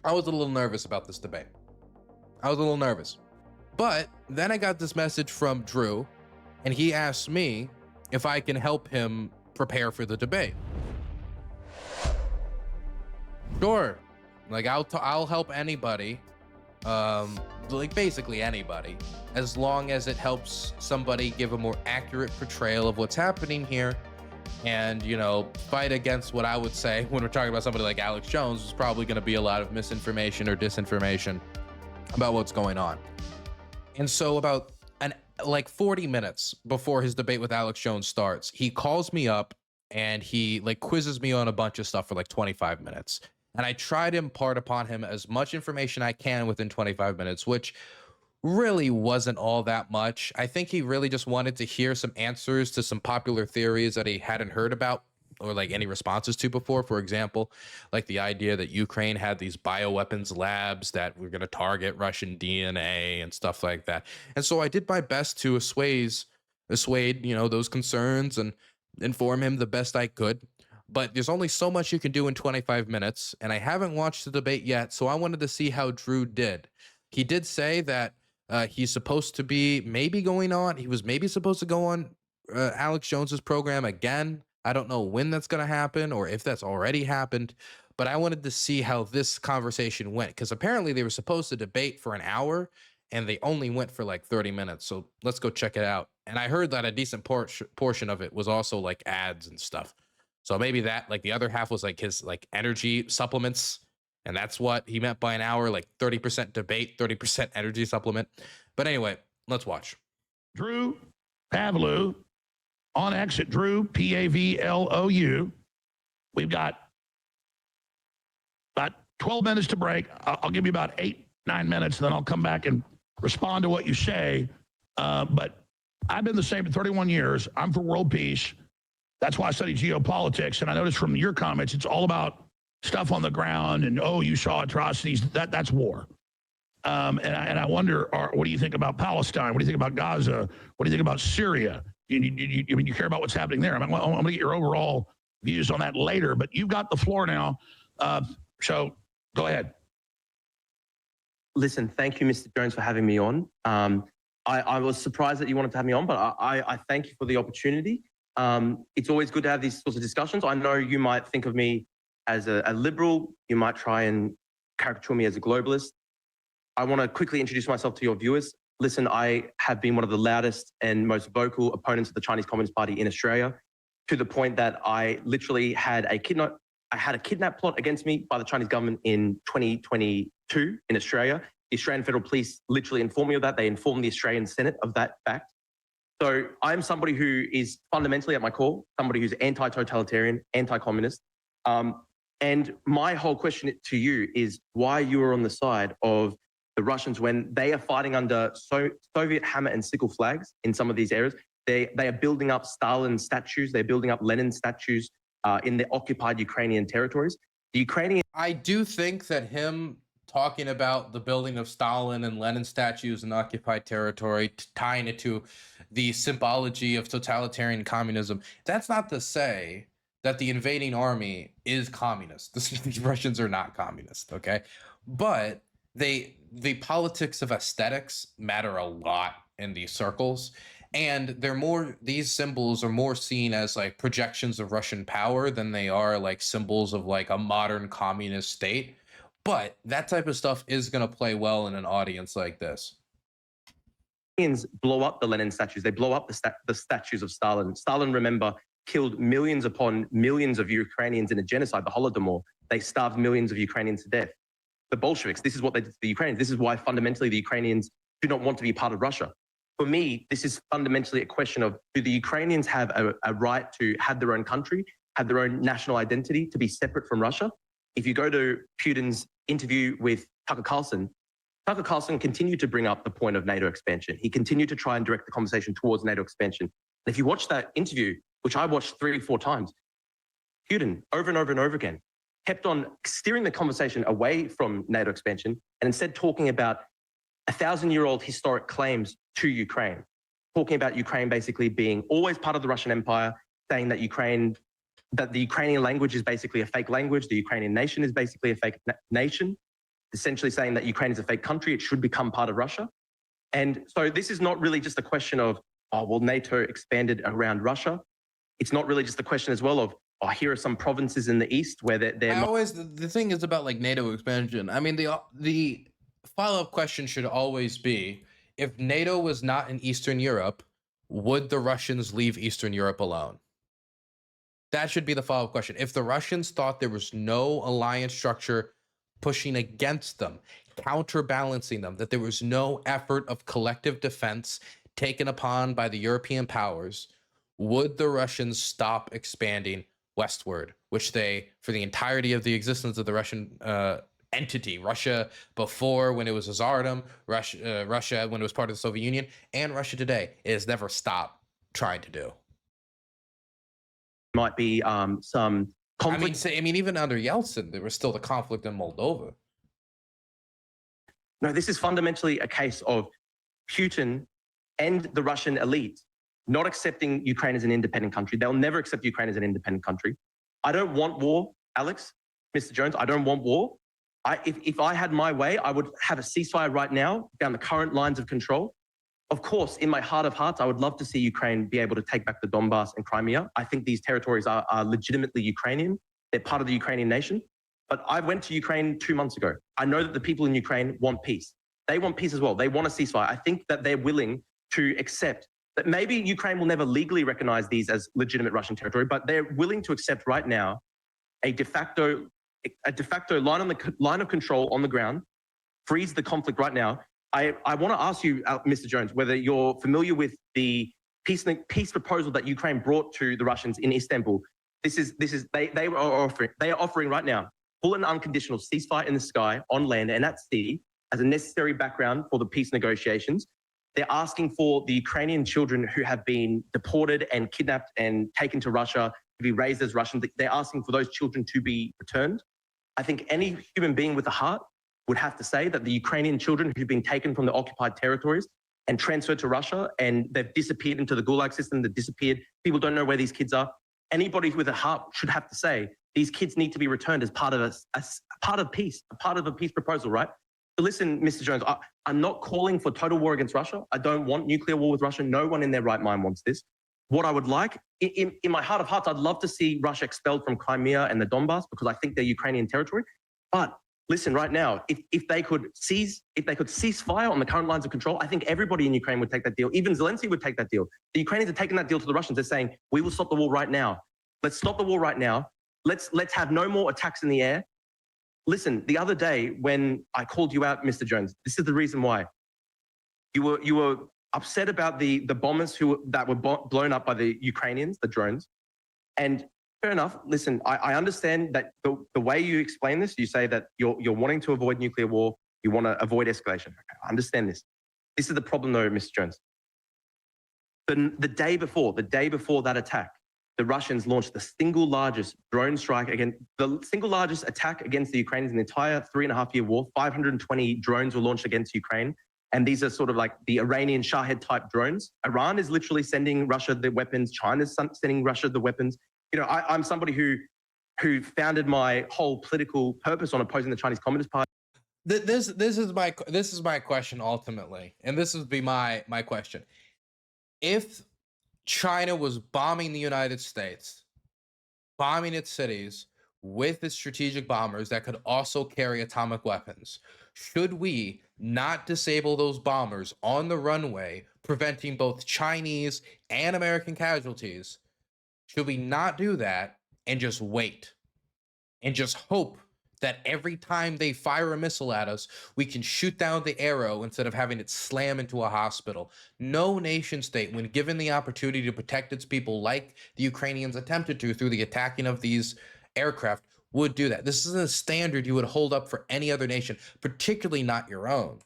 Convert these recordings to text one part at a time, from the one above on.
I was a little nervous about this debate. I was a little nervous. But then I got this message from Drew, and he asked me if I can help him prepare for the debate. Sure. Like, I'll help anybody, like basically anybody, as long as it helps somebody give a more accurate portrayal of what's happening here, and, you know, fight against what I would say when we're talking about somebody like Alex Jones is probably going to be a lot of misinformation or disinformation about what's going on. And so about like 40 minutes before his debate with Alex Jones starts, he calls me up and he like quizzes me on a bunch of stuff for like 25 minutes. And I try to impart upon him as much information I can within 25 minutes, which really wasn't all that much. I think he really just wanted to hear some answers to some popular theories that he hadn't heard about or like any responses to before. For example, like the idea that Ukraine had these bioweapons labs that were going to target Russian DNA and stuff like that. And so I did my best to assuade, you know, those concerns and inform him the best I could. But there's only so much you can do in 25 minutes, and I haven't watched the debate yet, so I wanted to see how Drew did. He did say that he's supposed to be maybe going on. He was maybe supposed to go on Alex Jones's program again. I don't know when that's going to happen or if that's already happened, but I wanted to see how this conversation went, because apparently they were supposed to debate for an hour, and they only went for like 30 minutes. So let's go check it out. And I heard that a decent portion of it was also like ads and stuff. So maybe that, like the other half was like his like energy supplements. And that's what he meant by an hour, like 30% debate, 30% energy supplement. But anyway, let's watch. Drew Pavlou on X at Drew, Pavlou. We've got about 12 minutes to break. I'll give you about 8-9 minutes, and then I'll come back and respond to what you say. But I've been the same for 31 years. I'm for world peace. That's why I study geopolitics. And I noticed from your comments, it's all about stuff on the ground and, oh, you saw atrocities. That's war. And I wonder, what do you think about Palestine? What do you think about Gaza? What do you think about Syria? You care about what's happening there. I'm going to get your overall views on that later, but you've got the floor now. So go ahead. Listen, thank you, Mr. Jones, for having me on. I was surprised that you wanted to have me on, but I thank you for the opportunity. It's always good to have these sorts of discussions. I know you might think of me as a liberal. You might try and caricature me as a globalist. I want to quickly introduce myself to your viewers. Listen, I have been one of the loudest and most vocal opponents of the Chinese Communist Party in Australia, to the point that I literally had a kidnap plot against me by the Chinese government in 2022 in Australia. The Australian Federal Police literally informed me of that. They informed the Australian Senate of that fact. So I'm somebody who is fundamentally at my core, somebody who's anti-totalitarian, anti-communist. And my whole question to you is why you are on the side of the Russians when they are fighting under Soviet hammer and sickle flags in some of these areas. They are building up Stalin statues. They're building up Lenin statues in the occupied Ukrainian territories. The Ukrainian... I do think that him talking about the building of Stalin and Lenin statues in occupied territory, tying it to the symbology of totalitarian communism, that's not to say that the invading army is communist. The Russians are not communist, okay? But the politics of aesthetics matter a lot in these circles. And these symbols are more seen as like projections of Russian power than they are like symbols of like a modern communist state. But that type of stuff is going to play well in an audience like this. Blow up the Lenin statues. They blow up the statues of Stalin. Stalin, remember, killed millions upon millions of Ukrainians in a genocide, the Holodomor. They starved millions of Ukrainians to death. The Bolsheviks, this is what they did to the Ukrainians. This is why fundamentally the Ukrainians do not want to be part of Russia. For me, this is fundamentally a question of, do the Ukrainians have a right to have their own country, have their own national identity, to be separate from Russia? If you go to Putin's interview with Tucker Carlson continued to bring up the point of NATO expansion. He continued to try and direct the conversation towards NATO expansion. And if you watch that interview, which I watched 3 or 4 times, Putin, over and over and over again, kept on steering the conversation away from NATO expansion and instead talking about 1,000-year-old historic claims to Ukraine, talking about Ukraine basically being always part of the Russian Empire, saying that the Ukrainian language is basically a fake language, the Ukrainian nation is basically a fake nation. essentially saying that Ukraine is a fake country. It should become part of Russia. And so this is not really just a question of, oh, well, NATO expanded around Russia. It's not really just a question as well of, oh, here are some provinces in the east where they're always, the thing is about like NATO expansion. I mean, the follow-up question should always be, if NATO was not in Eastern Europe, would the Russians leave Eastern Europe alone? That should be the follow-up question. If the Russians thought there was no alliance structure pushing against them, counterbalancing them, that there was no effort of collective defense taken upon by the European powers, would the Russians stop expanding westward, which they, for the entirety of the existence of the Russian entity, Russia before when it was a Tsardom, Russia when it was part of the Soviet Union, and Russia today, it has never stopped trying to do. might be some conflict. I mean, even under Yeltsin, there was still the conflict in Moldova. No, this is fundamentally a case of Putin and the Russian elite not accepting Ukraine as an independent country. They'll never accept Ukraine as an independent country. I don't want war, Alex, Mr. Jones. I don't want war. If I had my way, I would have a ceasefire right now down the current lines of control. Of course, in my heart of hearts, I would love to see Ukraine be able to take back the Donbass and Crimea. I think these territories are legitimately Ukrainian. They're part of the Ukrainian nation. But I went to Ukraine 2 months ago. I know that the people in Ukraine want peace. They want peace as well. They want a ceasefire. I think that they're willing to accept that maybe Ukraine will never legally recognize these as legitimate Russian territory, but they're willing to accept right now a de facto line of control on the ground, freeze the conflict right now. I want to ask you, Mr. Jones, whether you're familiar with the peace proposal that Ukraine brought to the Russians in Istanbul. They are offering right now full and unconditional ceasefire in the sky, on land, and at sea as a necessary background for the peace negotiations. They're asking for the Ukrainian children who have been deported and kidnapped and taken to Russia to be raised as Russian. They're asking for those children to be returned. I think any human being with a heart would have to say that the Ukrainian children who've been taken from the occupied territories and transferred to Russia and they've disappeared into the Gulag system, they've disappeared. People don't know where these kids are. Anybody with a heart should have to say these kids need to be returned as part of a peace proposal, right? So listen, Mr. Jones, I'm not calling for total war against Russia. I don't want nuclear war with Russia. No one in their right mind wants this. What I would like, in my heart of hearts, I'd love to see Russia expelled from Crimea and the Donbass because I think they're Ukrainian territory. But listen, right now, if they could cease fire on the current lines of control, I think everybody in Ukraine would take that deal. Even Zelensky would take that deal. The Ukrainians are taking that deal to the Russians. They're saying, we will stop the war right now. Let's stop the war right now. Let's have no more attacks in the air. Listen, the other day when I called you out, Mr. Jones, this is the reason why. You were upset about the bombers that were blown up by the Ukrainians, the drones. And fair enough. Listen, I understand that the way you explain this, you say that you're wanting to avoid nuclear war, you want to avoid escalation. Okay, I understand this. This is the problem though, Mr. Jones. The day before that attack, the Russians launched the single largest drone strike the single largest attack against the Ukrainians in the entire 3.5-year war. 520 drones were launched against Ukraine. And these are sort of like the Iranian Shahed type drones. Iran is literally sending Russia the weapons. China's sending Russia the weapons. You know, I'm somebody who founded my whole political purpose on opposing the Chinese Communist Party. This is my question ultimately, and this would be my question. If China was bombing the United States, bombing its cities with its strategic bombers that could also carry atomic weapons, should we not disable those bombers on the runway, preventing both Chinese and American casualties? Should we not do that and just wait and just hope that every time they fire a missile at us, we can shoot down the arrow instead of having it slam into a hospital? No nation state, when given the opportunity to protect its people like the Ukrainians attempted to through the attacking of these aircraft, would do that. This isn't a standard you would hold up for any other nation, particularly not your own.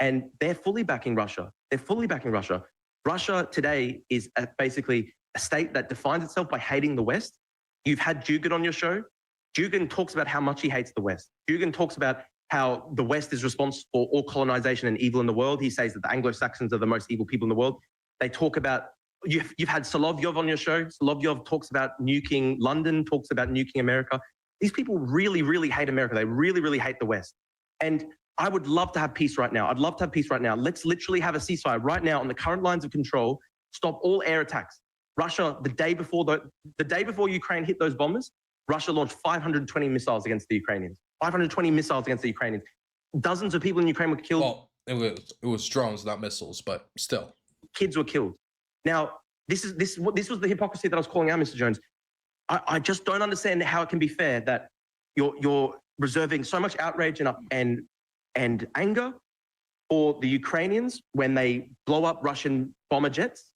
And they're fully backing Russia. They're fully backing Russia. Russia today is basically a state that defines itself by hating the West. You've had Dugin on your show. Dugin talks about how much he hates the West. Dugin talks about how the West is responsible for all colonization and evil in the world. He says that the Anglo-Saxons are the most evil people in the world. They talk about, you've had Solovyov on your show. Solovyov talks about nuking London, talks about nuking America. These people really, really hate America. They really, really hate the West. And I would love to have peace right now. I'd love to have peace right now. Let's literally have a ceasefire right now on the current lines of control. Stop all air attacks. Russia, the day before Ukraine hit those bombers, Russia launched 520 missiles against the Ukrainians. 520 missiles against the Ukrainians. Dozens of people in Ukraine were killed. Well, it was drones, not missiles, but still. Kids were killed. Now, this was the hypocrisy that I was calling out, Mr. Jones. I just don't understand how it can be fair that you're reserving so much outrage and anger for the Ukrainians when they blow up Russian bomber jets.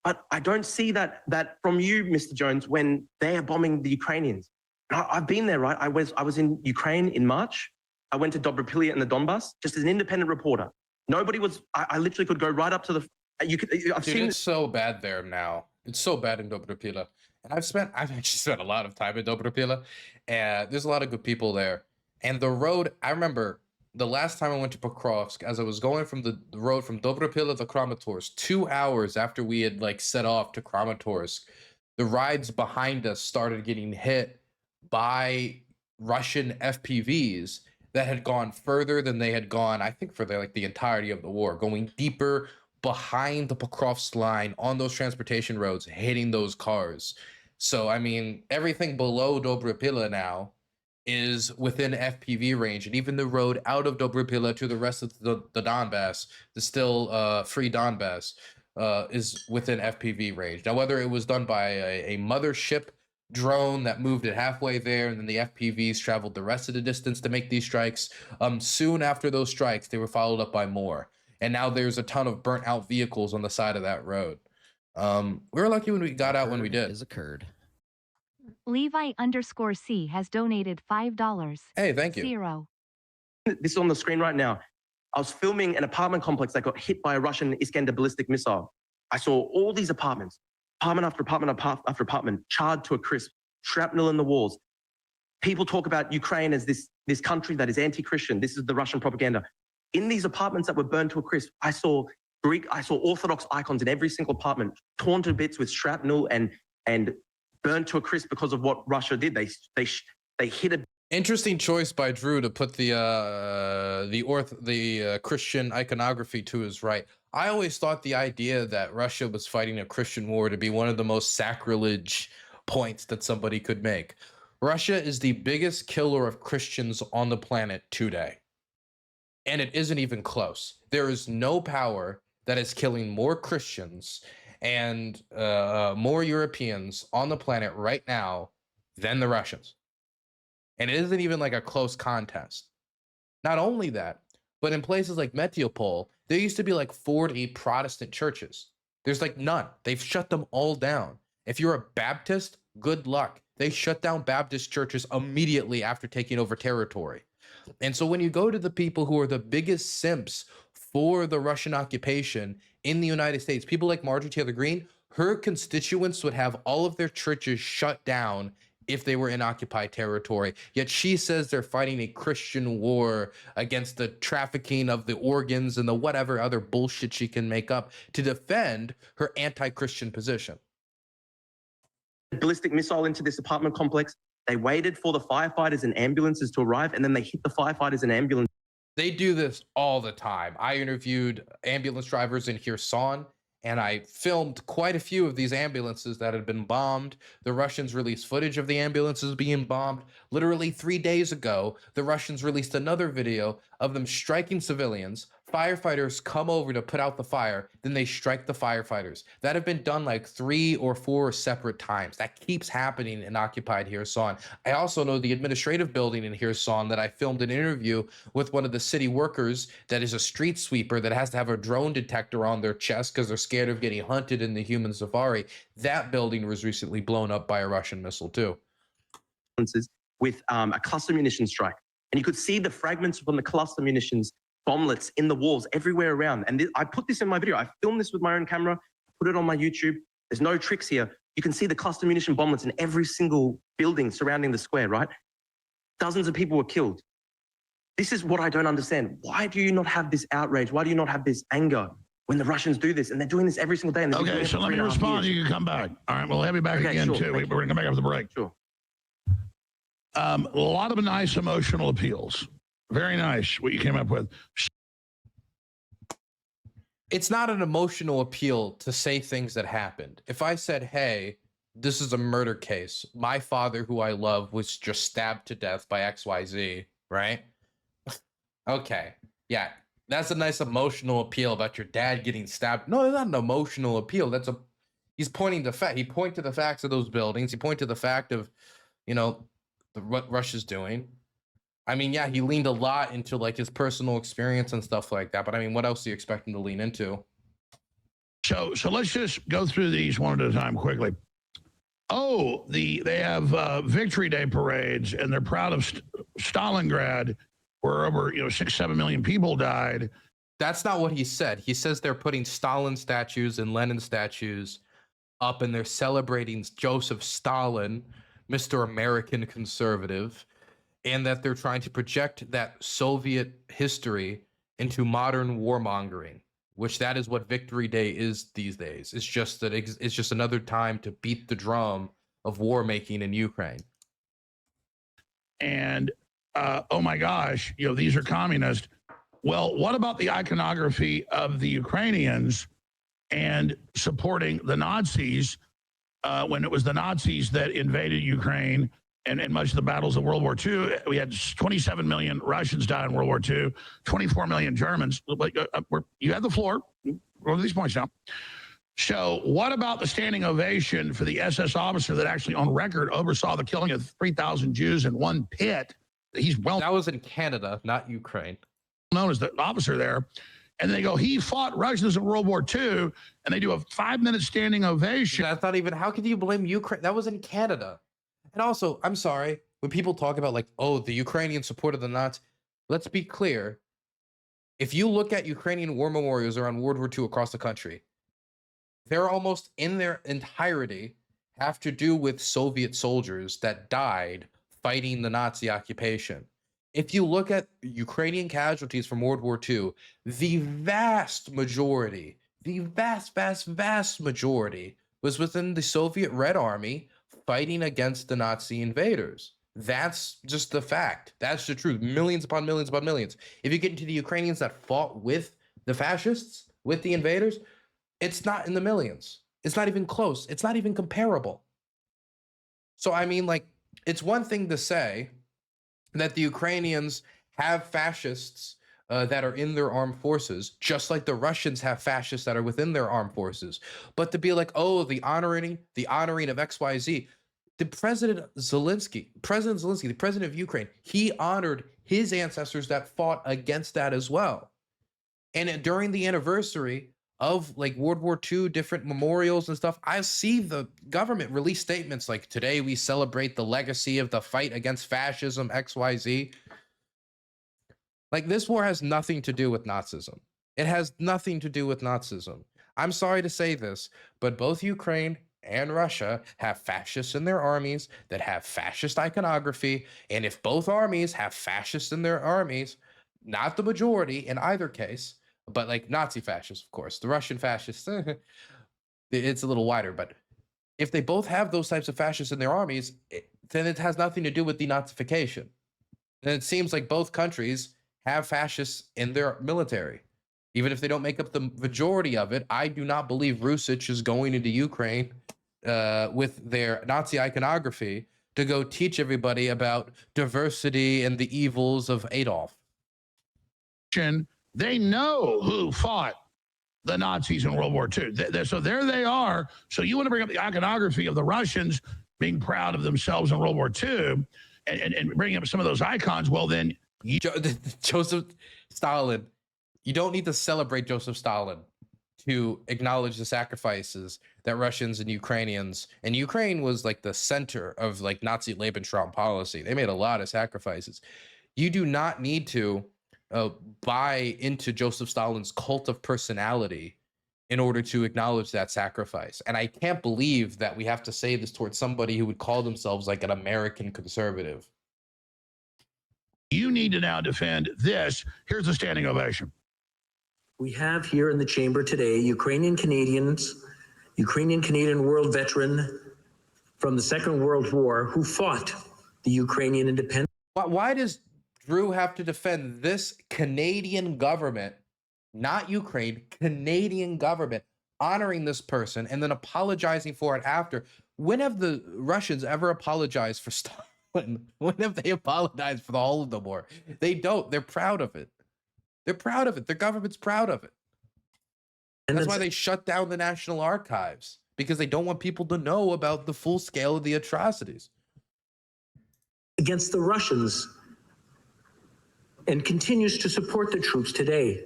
But I don't see that from you, Mr. Jones, when they are bombing the Ukrainians. I've been there, right? I was in Ukraine in March. I went to Dobropilya in the Donbass, just as an independent reporter. Nobody was. I literally could go right up to the. It's so bad there now. It's so bad in Dobropilya, and I've actually spent a lot of time in Dobropilya, and there's a lot of good people there. And the road, I remember the last time I went to Pokrovsk, as I was going from the road from Dobropilya to Kramatorsk, 2 hours after we had like set off to Kramatorsk, the rides behind us started getting hit by Russian FPVs that had gone further than they had gone, I think, for the entirety of the war, going deeper behind the Pokrovsk line on those transportation roads, hitting those cars. So, I mean, everything below Dobropilya now is within FPV range, and even the road out of Dobropilya to the rest of the Donbass, the still free Donbass, is within FPV range. Now, whether it was done by a mothership drone that moved it halfway there, and then the FPVs traveled the rest of the distance to make these strikes, soon after those strikes, they were followed up by more. And now there's a ton of burnt out vehicles on the side of that road. We were lucky when we got out when we did. Has occurred. Levi_C has donated $5. Hey, thank you. 0. This is on the screen right now. I was filming an apartment complex that got hit by a Russian Iskander ballistic missile. I saw all these apartments, apartment after apartment after apartment, charred to a crisp, shrapnel in the walls. People talk about Ukraine as this country that is anti-Christian. This is the Russian propaganda. In these apartments that were burned to a crisp, I saw Orthodox icons in every single apartment, torn to bits with shrapnel and burned to a crisp because of what Russia did. They hit a. Interesting choice by Drew to put the Christian iconography to his right. I always thought the idea that Russia was fighting a Christian war to be one of the most sacrilege points that somebody could make. Russia is the biggest killer of Christians on the planet today. And it isn't even close. There is no power that is killing more Christians and more Europeans on the planet right now than the Russians. And it isn't even like a close contest. Not only that, but in places like Mariupol, there used to be like 40 Protestant churches. There's like none. They've shut them all down. If you're a Baptist, good luck. They shut down Baptist churches immediately after taking over territory. And so when you go to the people who are the biggest simps for the Russian occupation in the United States, people like Marjorie Taylor Greene, her constituents would have all of their churches shut down if they were in occupied territory. Yet she says they're fighting a Christian war against the trafficking of the organs and the whatever other bullshit she can make up to defend her anti-Christian position. Ballistic missile into this apartment complex. They waited for the firefighters and ambulances to arrive, and then they hit the firefighters and ambulance. They do this all the time. I interviewed ambulance drivers in Kherson, and I filmed quite a few of these ambulances that had been bombed. The Russians released footage of the ambulances being bombed. Literally 3 days ago, the Russians released another video of them striking civilians. Firefighters come over to put out the fire, then they strike the firefighters. That have been done like 3 or 4 separate times. That keeps happening in occupied Kherson. I also know the administrative building in Kherson that I filmed an interview with one of the city workers that is a street sweeper that has to have a drone detector on their chest because they're scared of getting hunted in the human safari. That building was recently blown up by a Russian missile too. With a cluster munition strike. And you could see the fragments from the cluster munitions bomblets in the walls everywhere around. And I put this in my video. I filmed this with my own camera, put it on my YouTube. There's no tricks here. You can see the cluster munition bomblets in every single building surrounding the square, right? Dozens of people were killed. This is what I don't understand. Why do you not have this outrage? Why do you not have this anger when the Russians do this? And they're doing this every single day. And okay, so let me respond. You can come back. All right, we'll have you back again, sure. too. We're going to come back after the break. Sure. A lot of nice emotional appeals. Very nice what you came up with. It's not an emotional appeal to say things that happened. If I said, hey, this is a murder case, my father, who I love, was just stabbed to death by XYZ, right? Okay, yeah, that's a nice emotional appeal about your dad getting stabbed. No, it's not an emotional appeal. He's pointing to fact. He pointed to the facts of those buildings. He pointed to the fact of, what Russia's doing. I mean, yeah, he leaned a lot into like his personal experience and stuff like that. But I mean, what else do you expect him to lean into? So let's just go through these one at a time quickly. Oh, they have Victory Day parades, and they're proud of Stalingrad, where over 6-7 million people died. That's not what he said. He says they're putting Stalin statues and Lenin statues up, and they're celebrating Joseph Stalin, Mr. American conservative, and that they're trying to project that Soviet history into modern warmongering, which that is what Victory Day is these days. It's just that it's just another time to beat the drum of war making in Ukraine. And oh my gosh, these are communist. Well, what about the iconography of the Ukrainians and supporting the Nazis when it was the Nazis that invaded Ukraine? And in much of the battles of World War II, we had 27 million Russians die in World War II, 24 million Germans. You have the floor. Go over these points now. So what about the standing ovation for the SS officer that actually on record oversaw the killing of 3,000 Jews in one pit? That was in Canada, not Ukraine. Known as the officer there. And they go, he fought Russians in World War II, and they do a 5-minute standing ovation. That's not even, how could you blame Ukraine? That was in Canada. And also, I'm sorry, when people talk about like, oh, the Ukrainian supported the Nazis, let's be clear. If you look at Ukrainian war memorials around World War II across the country, they're almost in their entirety have to do with Soviet soldiers that died fighting the Nazi occupation. If you look at Ukrainian casualties from World War II, the vast majority, the vast majority was within the Soviet Red Army fighting against the Nazi invaders. That's just the fact. That's the truth. Millions upon millions upon millions. If you get into the Ukrainians that fought with the fascists, with the invaders, it's not in the millions. It's not even close. It's not even comparable. So, I mean, like, it's one thing to say that the Ukrainians have fascists that are in their armed forces, just like the Russians have fascists that are within their armed forces. But to be like, oh, the honoring of XYZ, President Zelensky, the president of Ukraine, he honored his ancestors that fought against that as well. And during the anniversary of like World War II, different memorials and stuff, I see the government release statements like, today we celebrate the legacy of the fight against fascism, XYZ. Like, this war has nothing to do with Nazism. It has nothing to do with Nazism. I'm sorry to say this, but both Ukraine and Russia have fascists in their armies that have fascist iconography. And if both armies have fascists in their armies, not the majority in either case, but like Nazi fascists, of course, the Russian fascists, it's a little wider, but if they both have those types of fascists in their armies, then it has nothing to do with denazification. And it seems like both countries have fascists in their military. Even if they don't make up the majority of it, I do not believe Rusich is going into Ukraine with their Nazi iconography to go teach everybody about diversity and the evils of Adolf. They know who fought the Nazis in World War II. So there they are. So you want to bring up the iconography of the Russians being proud of themselves in World War II and bring up some of those icons. Well, then Joseph Stalin, you don't need to celebrate Joseph Stalin to acknowledge the sacrifices that Russians and Ukrainians, and Ukraine was like the center of like Nazi Lebensraum policy. They made a lot of sacrifices. You do not need to buy into Joseph Stalin's cult of personality in order to acknowledge that sacrifice. And I can't believe that we have to say this towards somebody who would call themselves like an American conservative. You need to now defend this. Here's a standing ovation. We have here in the chamber today Ukrainian Canadian world veteran from the Second World War who fought the Ukrainian independence. Why does Drew have to defend this Canadian government, not Ukraine, Canadian government, honoring this person and then apologizing for it after? When have the Russians ever apologized for Stalin? When have they apologized for the Holodomor? They don't. They're proud of it. They're proud of it. Their government's proud of it. That's why they shut down the National Archives, because they don't want people to know about the full scale of the atrocities against the Russians, and continues to support the troops today,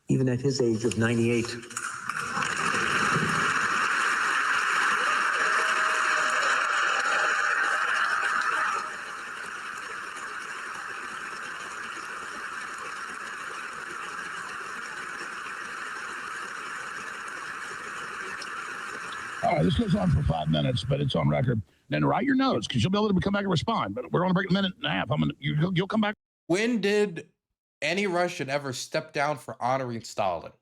even at his age of 98. All right, this goes on for 5 minutes, but it's on record. Then write your notes, because you'll be able to come back and respond. But we're on a break, a minute and a half. You'll come back. When did any Russian ever step down for honoring Stalin?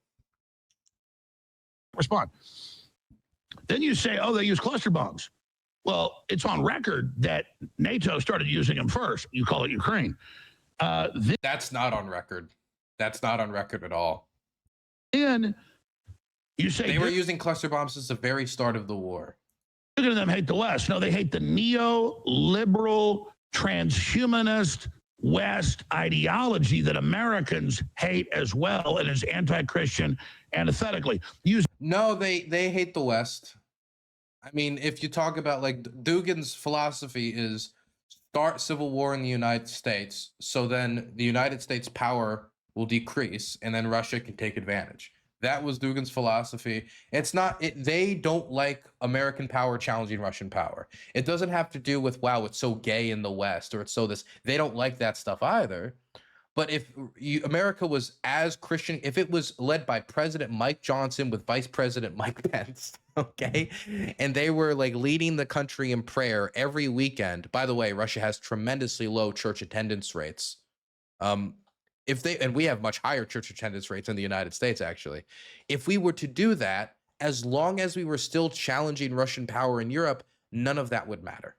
Respond. Then you say, oh, they use cluster bombs. Well, it's on record that NATO started using them first. You call it Ukraine. That's not on record. That's not on record at all. Then you say they were using cluster bombs since the very start of the war. Look at them hate the West. No, they hate the neoliberal, transhumanist West ideology that Americans hate as well, and is anti-Christian antithetically. No, they hate the West. I mean, if you talk about like Dugin's philosophy is start civil war in the United States, so then the United States power will decrease and then Russia can take advantage. That was Dugin's philosophy. It's not, they don't like American power challenging Russian power. It doesn't have to do with, wow, it's so gay in the West, or it's so this. They don't like that stuff either. But if America was as Christian, if it was led by President Mike Johnson with Vice President Mike Pence, okay, and they were like leading the country in prayer every weekend. By the way, Russia has tremendously low church attendance rates. If they, and we have much higher church attendance rates in the United States, actually. If we were to do that, as long as we were still challenging Russian power in Europe, none of that would matter.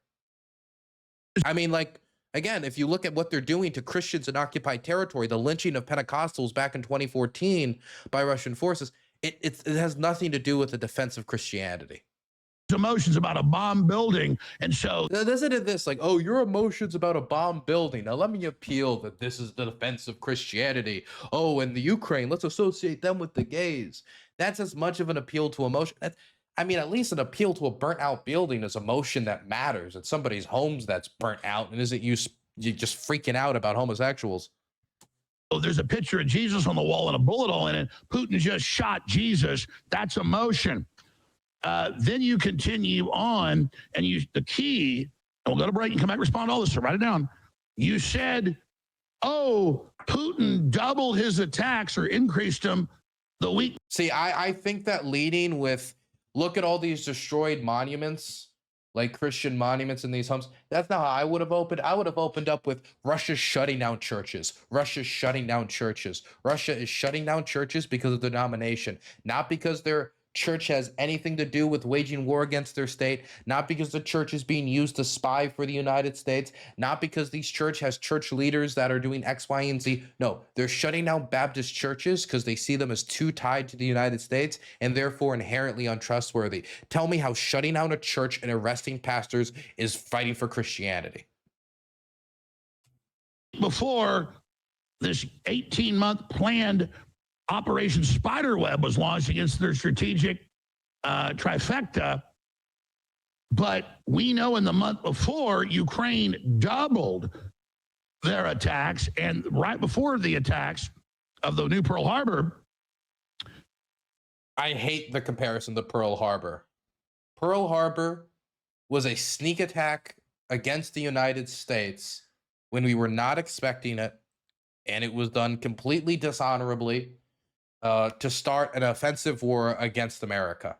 I mean, like, again, if you look at what they're doing to Christians in occupied territory, the lynching of Pentecostals back in 2014 by Russian forces, it has nothing to do with the defense of Christianity. Emotions about a bomb building, and so isn't it this like, oh, your emotions about a bomb building, now let me appeal that this is the defense of Christianity. Oh, and the Ukraine, let's associate them with the gays. That's as much of an appeal to emotion. I mean, at least an appeal to a burnt out building is emotion that matters. It's somebody's homes that's burnt out, and isn't you just freaking out about homosexuals. Oh, there's a picture of Jesus on the wall and a bullet hole in it. Putin just shot Jesus. That's emotion. Then you continue on, and the key, and we'll go to break and come back and respond to all this, so write it down. You said, oh, Putin doubled his attacks or increased them the week. See, I think that leading with, look at all these destroyed monuments, like Christian monuments in these homes, that's not how I would have opened. I would have opened up with Russia's shutting down churches. Russia's shutting down churches. Russia is shutting down churches because of the denomination, not because they're church has anything to do with waging war against their state, not because the church is being used to spy for the United States, not because these church has church leaders that are doing X, Y, and Z. No, they're shutting down Baptist churches because they see them as too tied to the United States and therefore inherently untrustworthy. Tell me how shutting down a church and arresting pastors is fighting for Christianity. Before this 18-month planned Operation Spiderweb was launched against their strategic trifecta. But we know in the month before, Ukraine doubled their attacks. And right before the attacks of the new Pearl Harbor. I hate the comparison to Pearl Harbor. Pearl Harbor was a sneak attack against the United States when we were not expecting it. And it was done completely dishonorably. To start an offensive war against America,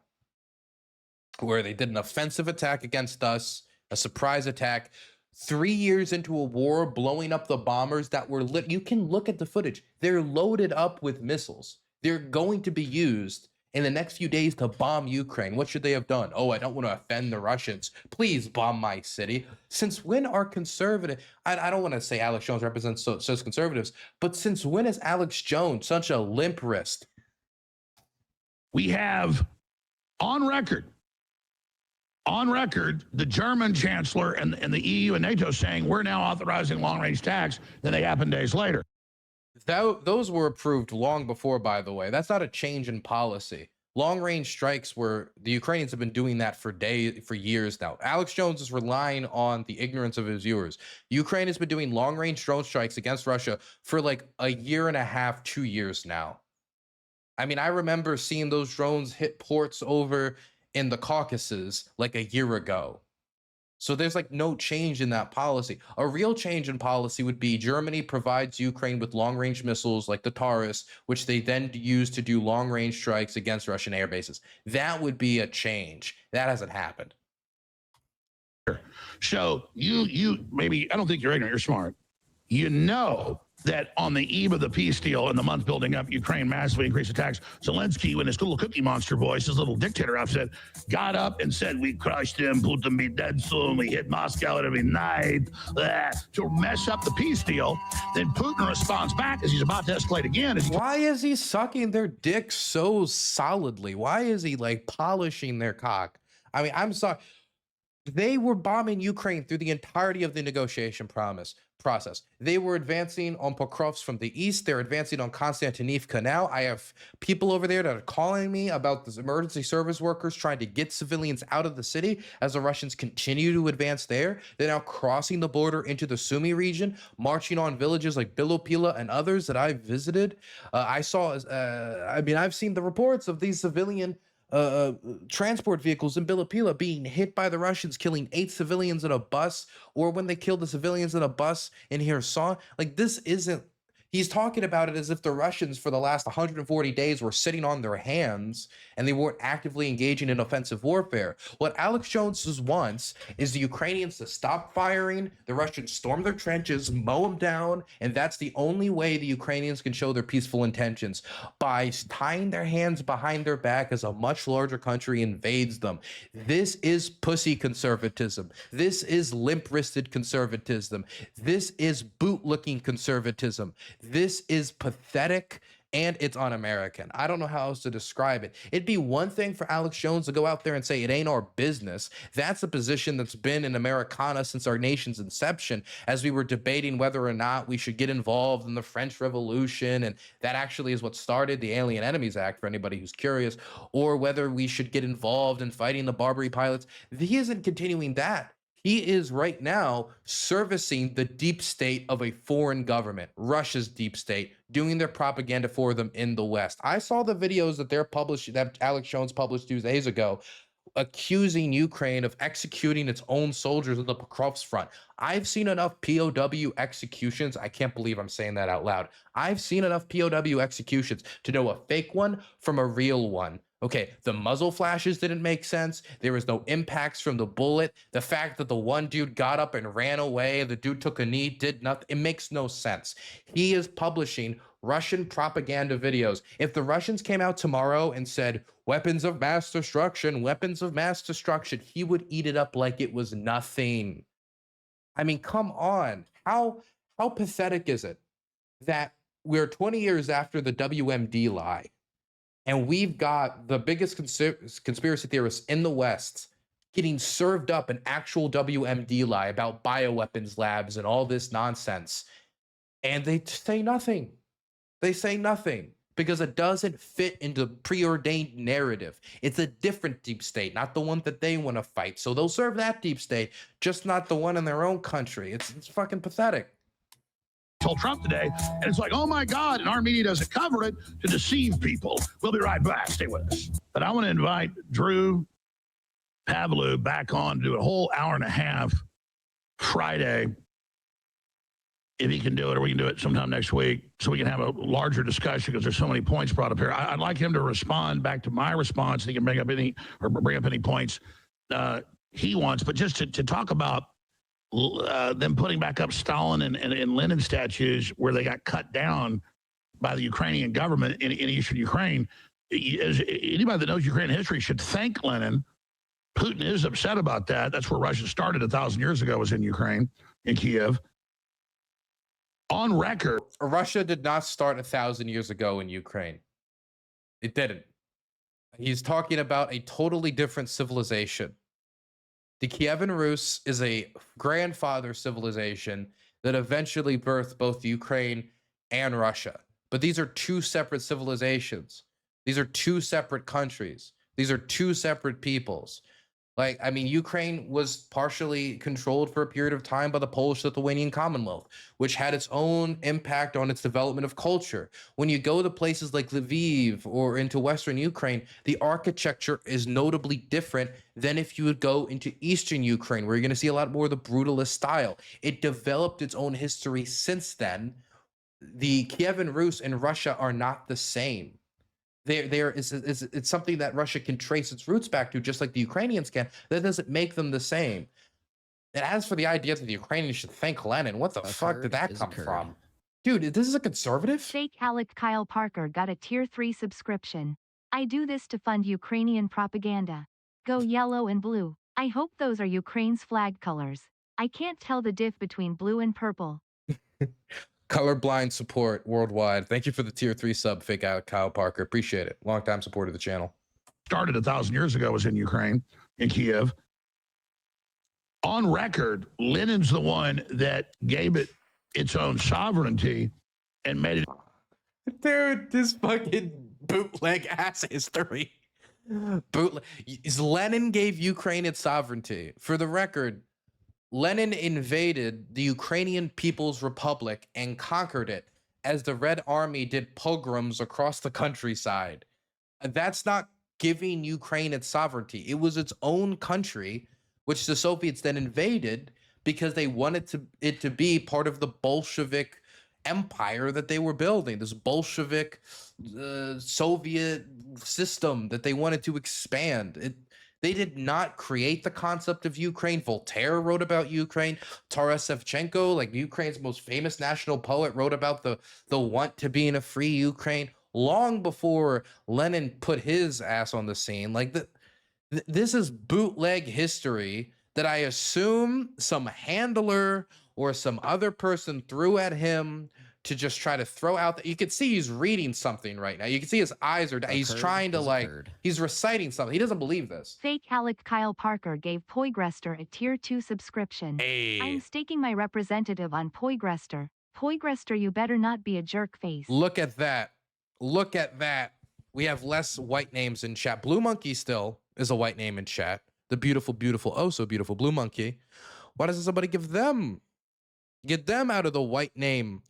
where they did an offensive attack against us, a surprise attack, 3 years into a war, blowing up the bombers that were lit. You can look at the footage. They're loaded up with missiles. They're going to be used in the next few days to bomb Ukraine. What should they have done? Oh, I don't want to offend the Russians. Please bomb my city. Since when are conservative? I don't want to say Alex Jones represents such conservatives, but since when is Alex Jones such a limp wrist? We have on record, the German chancellor and the EU and NATO saying we're now authorizing long-range attacks. Then they happen days later. Those were approved long before, by the way. That's not a change in policy. Long-range strikes were, the Ukrainians have been doing that for years now. Alex Jones is relying on the ignorance of his viewers. Ukraine has been doing long-range drone strikes against Russia for like a year and a half, 2 years now. I mean, I remember seeing those drones hit ports over in the Caucasus like a year ago. So there's like no change in that policy. A real change in policy would be Germany provides Ukraine with long-range missiles like the Taurus, which they then use to do long-range strikes against Russian air bases. That would be a change. That hasn't happened. So you maybe, I don't think you're ignorant, you're smart. You know that on the eve of the peace deal and the month building up, Ukraine massively increased attacks. Zelensky, in his little cookie monster voice, his little dictator outfit, got up and said, we crushed him, Putin be dead soon, we hit Moscow every night, to mess up the peace deal. Then Putin responds back as he's about to escalate again. Why is he sucking their dick so solidly? Why is he like polishing their cock? I mean, I'm sorry. They were bombing Ukraine through the entirety of the negotiation process. They were advancing on Pokrovsk from the east. They're advancing on Konstantinivka now. I have people over there that are calling me about the emergency service workers trying to get civilians out of the city as the Russians continue to advance there. They're now crossing the border into the Sumy region, marching on villages like Bilopila and others that I visited. I've seen the reports of these civilian transport vehicles in Bilopila being hit by the Russians, killing 8 civilians in a bus, or when they killed the civilians in a bus in Kherson. Like, this isn't, he's talking about it as if the Russians for the last 140 days were sitting on their hands and they weren't actively engaging in offensive warfare. What Alex Jones wants is the Ukrainians to stop firing, the Russians storm their trenches, mow them down, and that's the only way the Ukrainians can show their peaceful intentions, by tying their hands behind their back as a much larger country invades them. This is pussy conservatism. This is limp-wristed conservatism. This is boot-looking conservatism. This is pathetic, and it's un-American. I don't know how else to describe it. It'd be one thing for Alex Jones to go out there and say, it ain't our business. That's a position that's been in Americana since our nation's inception, as we were debating whether or not we should get involved in the French Revolution, and that actually is what started the Alien Enemies Act, for anybody who's curious, or whether we should get involved in fighting the Barbary pilots. He isn't continuing that. He is right now servicing the deep state of a foreign government, Russia's deep state, doing their propaganda for them in the West. I saw the videos that Alex Jones published 2 days ago, accusing Ukraine of executing its own soldiers on the Pokrovsk front. I've seen enough POW executions. I can't believe I'm saying that out loud. I've seen enough POW executions to know a fake one from a real one. Okay, the muzzle flashes didn't make sense. There was no impacts from the bullet. The fact that the one dude got up and ran away, the dude took a knee, did nothing. It makes no sense. He is publishing Russian propaganda videos. If the Russians came out tomorrow and said, weapons of mass destruction, he would eat it up like it was nothing. I mean, come on. How pathetic is it that we're 20 years after the WMD lie, and we've got the biggest conspiracy theorists in the West getting served up an actual WMD lie about bioweapons labs and all this nonsense, and they say nothing. They say nothing because it doesn't fit into the preordained narrative. It's a different deep state, not the one that they want to fight. So they'll serve that deep state, just not the one in their own country. It's fucking pathetic. Told Trump today, and it's like, oh my God, and our media doesn't cover it to deceive people. We'll be right back. Stay with us. But I want to invite Drew Pavlou back on to do a whole hour and a half Friday, if he can do it, or we can do it sometime next week, so we can have a larger discussion, because there's so many points brought up here. I'd like him to respond back to my response, and he can bring up any points he wants, but just to talk about them putting back up Stalin and Lenin statues where they got cut down by the Ukrainian government in eastern Ukraine. as anybody that knows Ukrainian history should thank Lenin. Putin is upset about that. That's where Russia started 1,000 years ago, was in Ukraine, in Kiev. On record. Russia did not start 1,000 years ago in Ukraine. It didn't. He's talking about a totally different civilization. The Kievan Rus is a grandfather civilization that eventually birthed both Ukraine and Russia. But these are two separate civilizations. These are two separate countries. These are two separate peoples. Like, I mean, Ukraine was partially controlled for a period of time by the Polish-Lithuanian Commonwealth, which had its own impact on its development of culture. When you go to places like Lviv or into Western Ukraine, the architecture is notably different than if you would go into Eastern Ukraine, where you're going to see a lot more of the brutalist style. It developed its own history since then. The Kievan Rus and Russia are not the same. It's something that Russia can trace its roots back to, just like the Ukrainians can. That doesn't make them the same. And as for the idea that the Ukrainians should thank Lenin, what the fuck did that come from? Dude, this is a conservative? Fake Alec Kyle Parker got a tier 3 subscription. I do this to fund Ukrainian propaganda. Go yellow and blue. I hope those are Ukraine's flag colors. I can't tell the diff between blue and purple. Colorblind support worldwide. Thank you for the tier 3 sub, Fake Alec Kyle Parker. Appreciate it. Long time support of the channel. Started 1,000 years ago, was in Ukraine, in Kiev. On record, Lenin's the one that gave it its own sovereignty and made it. Dude, this fucking bootleg ass history. Lenin gave Ukraine its sovereignty. For the record, Lenin invaded the Ukrainian People's Republic and conquered it as the Red Army did pogroms across the countryside. That's not giving Ukraine its sovereignty. It was its own country, which the Soviets then invaded because they wanted it to be part of the Bolshevik empire that they were building, this Bolshevik Soviet system that they wanted to expand. They did not create the concept of Ukraine. Voltaire wrote about Ukraine. Taras Shevchenko, like Ukraine's most famous national poet, wrote about the want to be in a free Ukraine long before Lenin put his ass on the scene. Like, this is bootleg history that I assume some handler or some other person threw at him to just try to throw out. You can see he's reading something right now. You can see his eyes are down. He's trying to he's reciting something. He doesn't believe this. Fake Alec Kyle Parker gave Poigrester a tier 2 subscription. Hey. I'm staking my representative on Poigrester. Poigrester, you better not be a jerk face. Look at that. Look at that. We have less white names in chat. Blue Monkey still is a white name in chat. The beautiful, beautiful, oh so beautiful Blue Monkey. Why doesn't somebody get them out of the white name?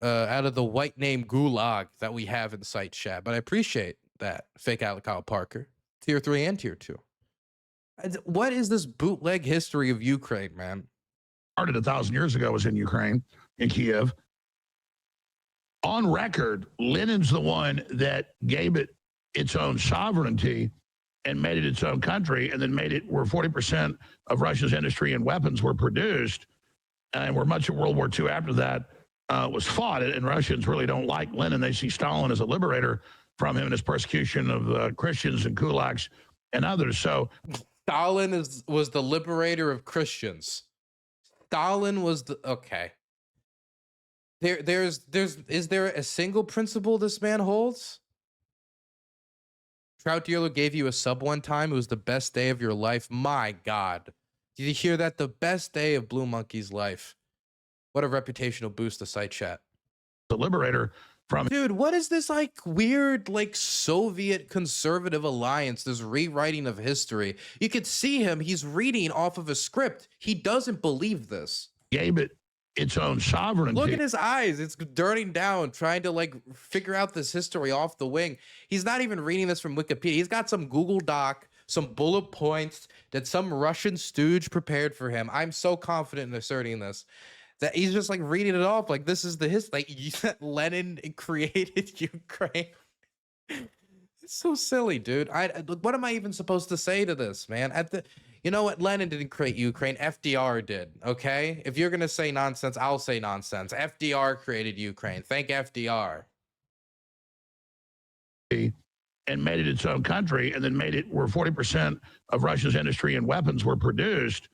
Out of the white name gulag that we have in site chat. But I appreciate that, Fake Alec Kyle Parker. Tier 3 and tier 2. What is this bootleg history of Ukraine, man? Started 1,000 years ago, was in Ukraine, in Kiev. On record, Lenin's the one that gave it its own sovereignty and made it its own country, and then made it where 40% of Russia's industry and weapons were produced, and where much of World War II after that was fought. And Russians really don't like Lenin. They see Stalin as a liberator from him and his persecution of Christians and kulaks and others. So Stalin was the liberator of Christians. Stalin was the okay. Is there a single principle this man holds? Trout Dealer gave you a sub one time. It was the best day of your life. My God. Did you hear that? The best day of Blue Monkey's life. What a reputational boost to site chat. The liberator from... Dude, what is this like weird like Soviet conservative alliance, this rewriting of history? You could see him. He's reading off of a script. He doesn't believe this. Gave it its own sovereignty. Look at his eyes. It's dirting down, trying to like figure out this history off the wing. He's not even reading this from Wikipedia. He's got some Google Doc, some bullet points that some Russian stooge prepared for him. I'm so confident in asserting this, that he's just like reading it off like this is the history. Like Lenin created Ukraine. It's so silly, dude. What am I even supposed to say to this, man? You know what? Lenin didn't create Ukraine. FDR did. Okay. If you're gonna say nonsense, I'll say nonsense. FDR created Ukraine. Thank FDR. and made it its own country, and then made it where 40% of Russia's industry and weapons were produced,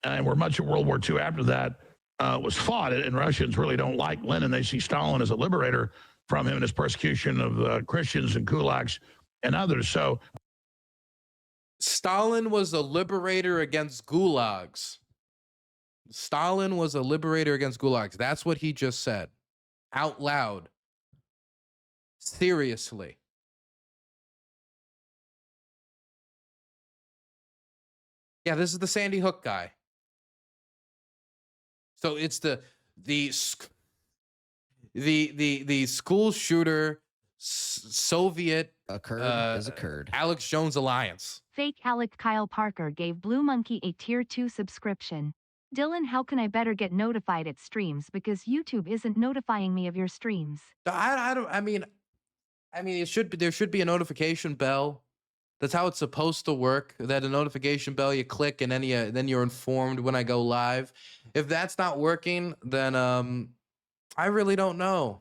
and where much of World War II after that was fought. And Russians really don't like Lenin. They see Stalin as a liberator from him and his persecution of Christians and kulaks and others. So Stalin was a liberator against gulags. Stalin was a liberator against gulags. That's what he just said. Out loud. Seriously. Yeah, this is the Sandy Hook guy. So it's the school shooter Soviet occurred. Alex Jones alliance. Fake Alec Kyle Parker gave Blue Monkey a tier 2 subscription. Dylan, how can I better get notified at streams because YouTube isn't notifying me of your streams? I mean it should be, there should be a notification bell. That's how it's supposed to work. That a notification bell, you click and then you're informed when I go live. If that's not working, then I really don't know.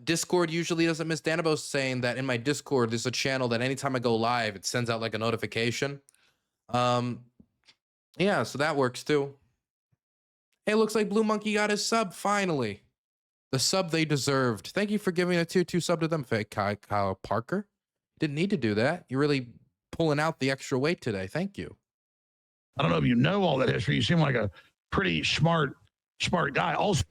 Discord usually doesn't miss. Danabos saying that in my Discord there's a channel that anytime I go live it sends out like a notification. Yeah, so that works too. Hey, looks like Blue Monkey got his sub finally. The sub they deserved. Thank you for giving a tier 2 sub to them, fake Kyle Parker. Didn't need to do that. You're really pulling out the extra weight today. Thank you. I don't know if you know all that history. You seem like a pretty smart guy. Also,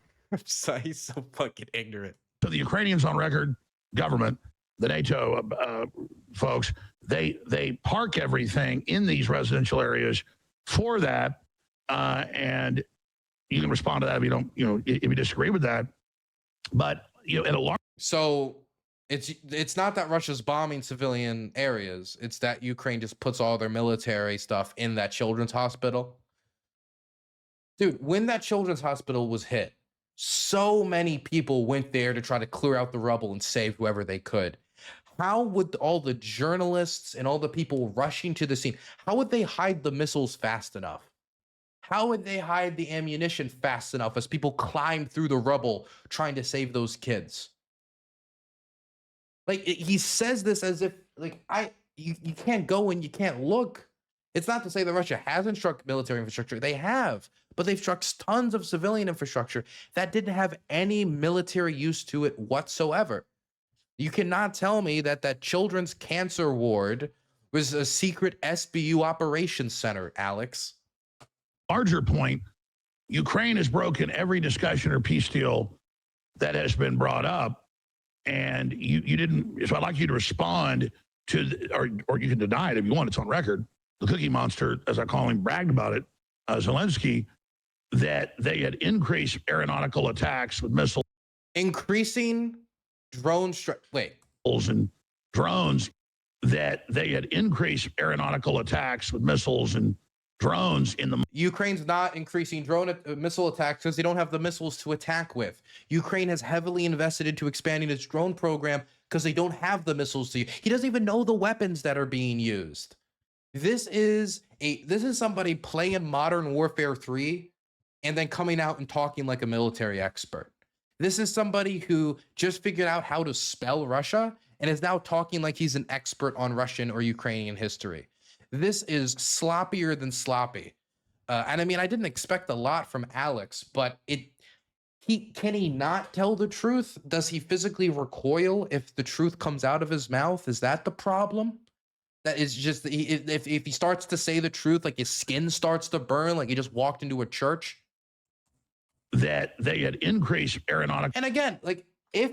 He's so fucking ignorant. so the Ukrainians on record, government, the NATO folks, they park everything in these residential areas for that, and you can respond to that if you don't, if you disagree with that. But in a large, So it's not that Russia's bombing civilian areas. It's that Ukraine just puts all their military stuff in that children's hospital. Dude, when that children's hospital was hit, so many people went there to try to clear out the rubble and save whoever they could. How would all the journalists and all the people rushing to the scene, how would they hide the missiles fast enough? How would they hide the ammunition fast enough as people climb through the rubble trying to save those kids? Like, he says this as if, like, you can't go and you can't look. It's not to say that Russia hasn't struck military infrastructure. They have, but they've struck tons of civilian infrastructure that didn't have any military use to it whatsoever. You cannot tell me that that children's cancer ward was a secret SBU operations center, Alex. larger point, Ukraine has broken every discussion or peace deal that has been brought up, and you didn't. So I'd like you to respond to, or you can deny it if you want. It's on record. The Cookie Monster, as I call him, bragged about it. Zelensky, that they had increased aeronautical attacks with missiles, Increasing drone and drones. That they had increased aeronautical attacks with missiles and drones in the. Ukraine's not increasing drone missile attacks because they don't have the missiles to attack with. Ukraine has heavily invested into expanding its drone program because they don't have the missiles to use. He doesn't even know the weapons that are being used. This is somebody playing Modern Warfare 3 and then coming out and talking like a military expert. This is somebody who just figured out how to spell Russia and is now talking like he's an expert on Russian or Ukrainian history. This is sloppier than sloppy. And I mean, I didn't expect a lot from Alex, but can he not tell the truth? Does he physically recoil if the truth comes out of his mouth? Is that the problem? That is just, if he starts to say the truth, like his skin starts to burn, like he just walked into a church. That they had increased aeronautical. And again, like if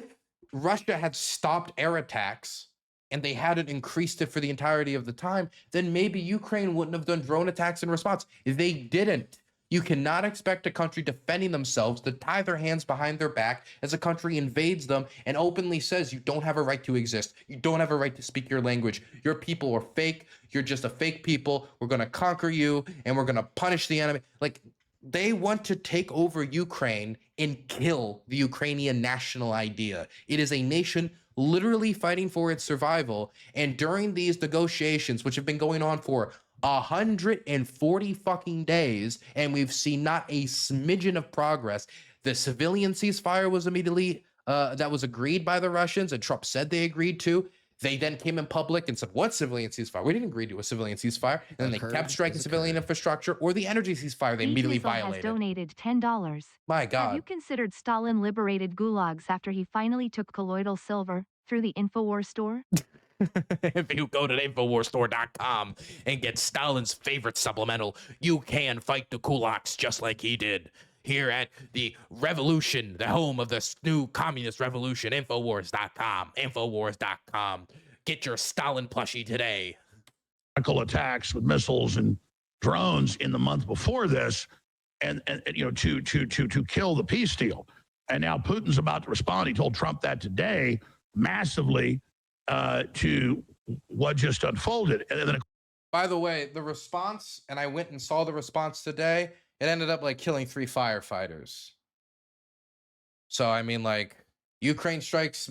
Russia had stopped air attacks and they hadn't increased it for the entirety of the time, then maybe Ukraine wouldn't have done drone attacks in response. They didn't. You cannot expect a country defending themselves to tie their hands behind their back as a country invades them and openly says you don't have a right to exist. You don't have a right to speak your language. Your people are fake. You're just a fake people. We're going to conquer you and we're going to punish the enemy. Like, they want to take over Ukraine and kill the Ukrainian national idea. It is a nation literally fighting for its survival. And during these negotiations, which have been going on for 140 fucking days, and we've seen not a smidgen of progress, the civilian ceasefire was immediately that was agreed by the Russians, and Trump said they agreed to. They then came in public and said, what civilian ceasefire? We didn't agree to a civilian ceasefire. And then they kept striking civilian infrastructure or the energy ceasefire. They immediately violated. Has donated $10. My God. Have you considered Stalin liberated gulags after he finally took colloidal silver through the InfoWars store? If you go to InfoWarsStore.com and get Stalin's favorite supplemental, you can fight the kulaks just like he did. Here at the revolution, the home of this new communist revolution, Infowars.com, Infowars.com. Get your Stalin plushie today. Attacks with missiles and drones in the month before this, and you know, to kill the peace deal. And now Putin's about to respond. He told Trump that today, massively to what just unfolded. And then, by the way, the response, and I went and saw the response today. It ended up like killing 3 firefighters. So, I mean, like, Ukraine strikes,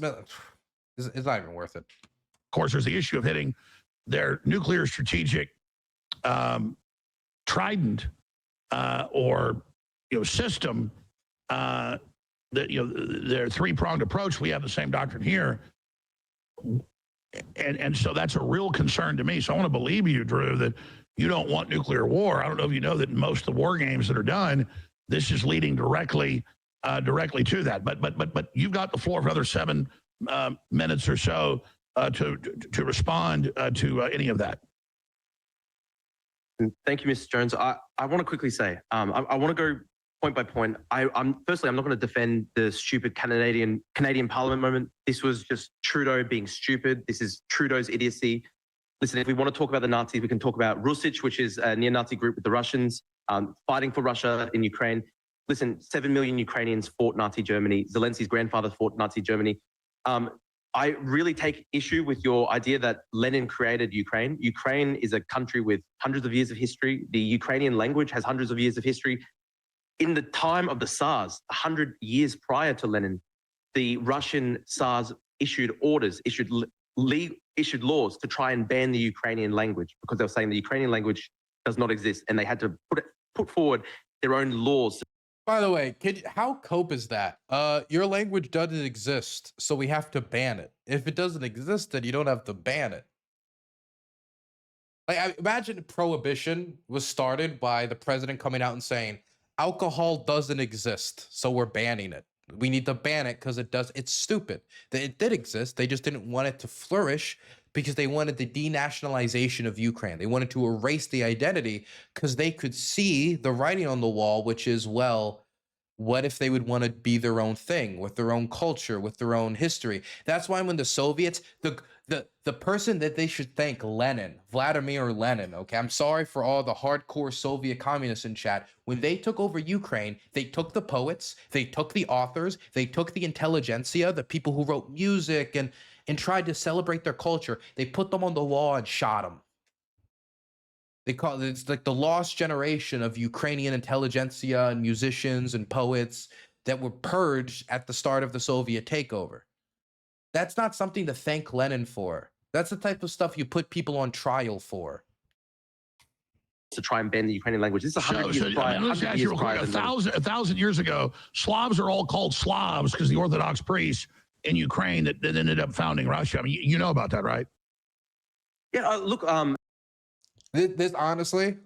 it's not even worth it. Of course, there's the issue of hitting their nuclear strategic trident or, you know, system that, you know, their 3-pronged approach. We have the same doctrine here. And so that's a real concern to me. So I want to believe you, Drew, that you don't want nuclear war. I don't know if you know that in most of the war games that are done, this is leading directly to that. But you've got the floor for another 7 minutes or so to respond to any of that. Thank you, Mr. Jones. I want to quickly say, I want to go point by point. Firstly, I'm not going to defend the stupid Canadian Parliament moment. This was just Trudeau being stupid. This is Trudeau's idiocy. Listen, if we want to talk about the Nazis, we can talk about Rusich, which is a neo-Nazi group with the Russians, fighting for Russia in Ukraine. Listen, 7 million Ukrainians fought Nazi Germany. Zelensky's grandfather fought Nazi Germany. I really take issue with your idea that Lenin created Ukraine. Ukraine is a country with hundreds of years of history. The Ukrainian language has hundreds of years of history. In the time of the Tsars, 100 years prior to Lenin, the Russian Tsars issued orders, issued laws to try and ban the Ukrainian language because they were saying the Ukrainian language does not exist, and they had to put forward their own laws. By the way, how cope is that? Your language doesn't exist, so we have to ban it. If it doesn't exist, then you don't have to ban it. Like, I imagine prohibition was started by the president coming out and saying, alcohol doesn't exist, so we're banning it. We need to ban it because it's stupid. It did exist. They just didn't want it to flourish because they wanted the denationalization of Ukraine. They wanted to erase the identity because they could see the writing on the wall, which is, well, what if they would want to be their own thing with their own culture, with their own history? That's why when the Soviets, the person that they should thank, Lenin, Vladimir Lenin, okay? I'm sorry for all the hardcore Soviet communists in chat. When they took over Ukraine, they took the poets, they took the authors, they took the intelligentsia, the people who wrote music and tried to celebrate their culture. They put them on the wall and shot them. They call it, it's like the lost generation of Ukrainian intelligentsia and musicians and poets that were purged at the start of the Soviet takeover. That's not something to thank Lenin for. That's the type of stuff you put people on trial for. To try and ban the Ukrainian language. This is 100 years prior. I mean, let's ask you real quick. 1,000 years ago, Slavs are all called Slavs because the Orthodox priests in Ukraine that ended up founding Russia. I mean, you know about that, right? Yeah, look, This honestly,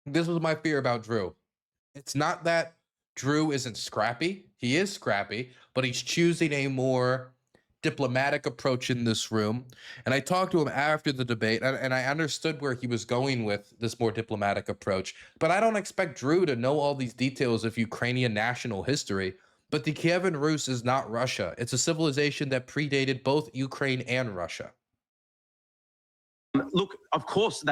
this was my fear about Drew. It's not that Drew isn't scrappy. He is scrappy, but he's choosing a more diplomatic approach in this room. And I talked to him after the debate, and I understood where he was going with this more diplomatic approach. But I don't expect Drew to know all these details of Ukrainian national history. But the Kievan Rus is not Russia. It's a civilization that predated both Ukraine and Russia. look, of course,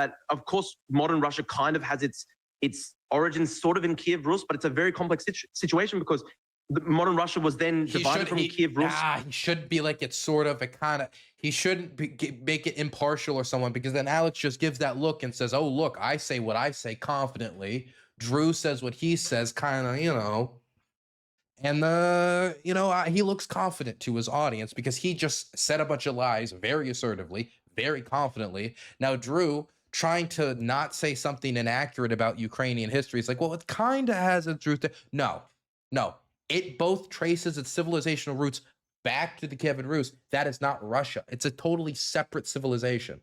modern Russia kind of has its origins sort of in Kiev Rus, but it's a very complex situation because modern Russia was then divided from Kiev Rus. He shouldn't be like it's sort of a kind of. He shouldn't make it impartial or someone, because then Alex just gives that look and says, "Oh, look, I say what I say confidently. Drew says what he says, kind of, you know." And he looks confident to his audience because he just said a bunch of lies very assertively, very confidently. Now, Drew trying to not say something inaccurate about Ukrainian history. It's like, well, it kind of has a truth. No. It both traces its civilizational roots back to the Kievan Rus. That is not Russia. It's a totally separate civilization.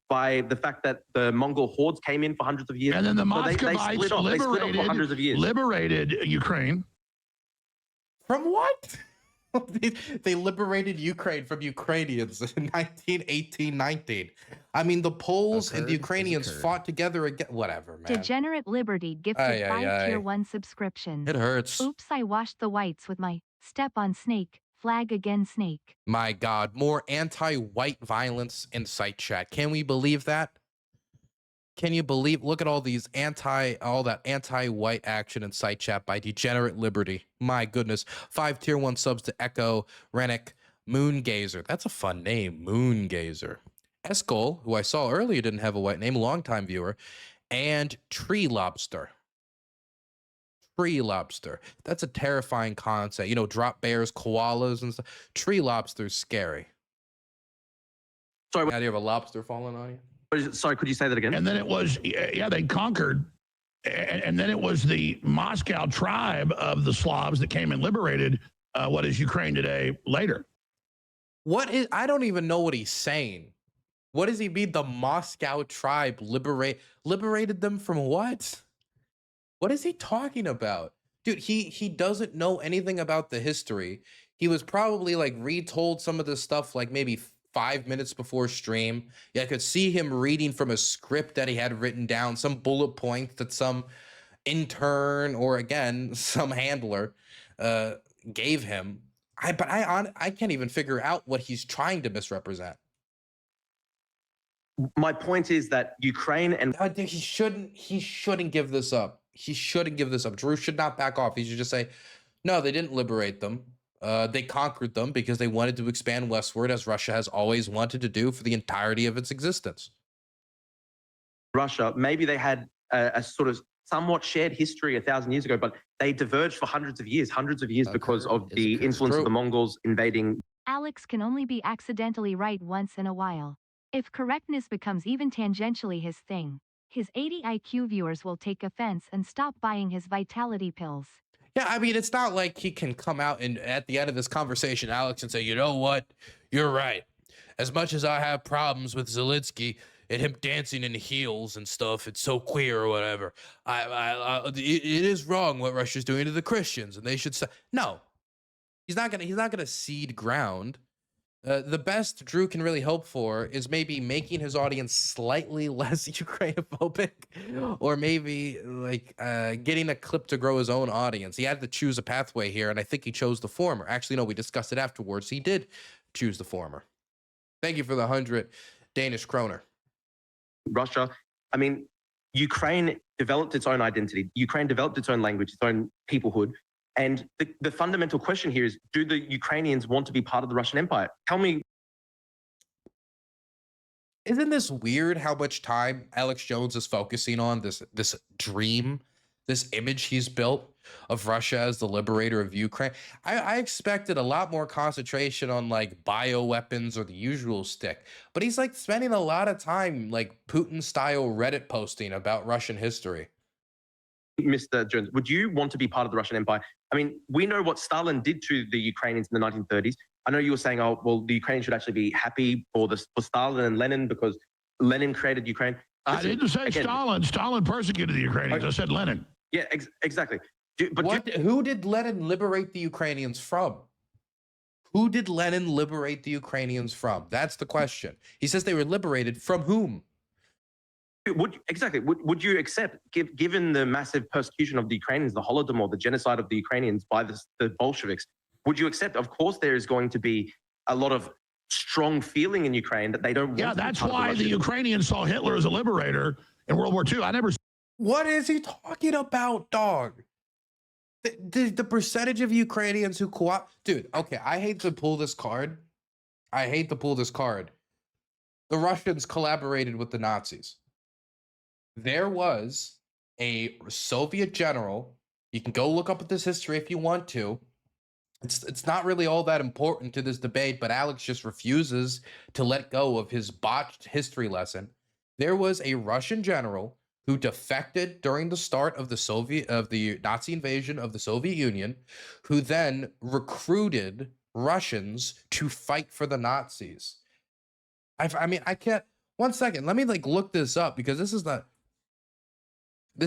By the fact that the Mongol hordes came in for hundreds of years. And then the So they Muscovites split off for hundreds of years. liberated Ukraine. From what? They liberated Ukraine from Ukrainians in 1918-19. I mean, the Poles and the Ukrainians fought together again. Whatever, man. Degenerate Liberty gifted 5 tier 1 subscription. It hurts. Oops, I washed the whites with my step on snake. Flag again, snake. My God, more anti-white violence in site chat. Can we believe that? Can you believe? Look at all these all that anti-white action in site chat by Degenerate Liberty. My goodness. 5 tier 1 subs to Echo, Rennick, Moongazer. That's a fun name, Moongazer. Escol, who I saw earlier didn't have a white name, longtime viewer, and Tree Lobster. Tree lobster. That's a terrifying concept. You know, drop bears, koalas, and stuff. Tree lobster's scary. Sorry, The idea of a lobster falling on you. sorry, could you say that again? And then it was, yeah, they conquered. And then it was the Moscow tribe of the Slavs that came and liberated what is Ukraine today later. What is? I don't even know what he's saying. What does he mean? The Moscow tribe liberated them from what? What is he talking about? Dude, he doesn't know anything about the history. He was probably like retold some of this stuff like maybe 5 minutes before stream. Yeah, I could see him reading from a script that he had written down, some bullet points that some intern or again, some handler gave him. But I can't even figure out what he's trying to misrepresent. My point is that Ukraine and I think he shouldn't give this up. He shouldn't give this up. Drew should not back off. He should just say, no, they didn't liberate them. They conquered them because they wanted to expand westward, as Russia has always wanted to do for the entirety of its existence. Russia, maybe they had a sort of somewhat shared history 1,000 years ago, but they diverged for hundreds of years because of the influence of the Mongols invading. Alex can only be accidentally right once in a while. If correctness becomes even tangentially his thing, his 80 IQ viewers will take offense and stop buying his vitality pills. Yeah, I mean, it's not like he can come out and at the end of this conversation, Alex, and say, you know what? You're right. As much as I have problems with Zelensky and him dancing in heels and stuff, it's so queer or whatever. It is wrong what Russia's doing to the Christians, and they should say no. He's not gonna cede ground. The best Drew can really hope for is maybe making his audience slightly less Ukrainophobic, or maybe like getting a clip to grow his own audience. He had to choose a pathway here, and I think he chose the former. Actually, no, we discussed it afterwards. He did choose the former. Thank you for the 100 Danish kroner. Russia, I mean, Ukraine developed its own identity. Ukraine developed its own language, its own peoplehood. And the fundamental question here is, do the Ukrainians want to be part of the Russian Empire? Tell me. Isn't this weird how much time Alex Jones is focusing on this dream, this image he's built of Russia as the liberator of Ukraine? I expected a lot more concentration on like bioweapons or the usual stick, but he's like spending a lot of time like Putin-style Reddit posting about Russian history. Mr. Jones, would you want to be part of the Russian Empire? I mean, we know what Stalin did to the Ukrainians in the 1930s. I know you were saying, oh, well, the Ukrainians should actually be happy for Stalin and Lenin because Lenin created Ukraine. I didn't say again, Stalin. Stalin persecuted the Ukrainians. I said Lenin. Yeah, exactly. Who did Lenin liberate the Ukrainians from? Who did Lenin liberate the Ukrainians from? That's the question. He says they were liberated from whom? Would you accept, given the massive persecution of the Ukrainians, the Holodomor, the genocide of the Ukrainians by the Bolsheviks, would you accept? Of course, there is going to be a lot of strong feeling in Ukraine that they don't want. Yeah, that's why the Ukrainians saw Hitler as a liberator in World War II. What is he talking about, dog? The percentage of Ukrainians who dude, okay, I hate to pull this card. The Russians collaborated with the Nazis. There was a Soviet general. You can go look up at this history if you want to. It's not really all that important to this debate, but Alex just refuses to let go of his botched history lesson. There was a Russian general who defected during the start of the Nazi invasion of the Soviet Union, who then recruited Russians to fight for the Nazis. I mean, I can't. One second, let me like look this up because this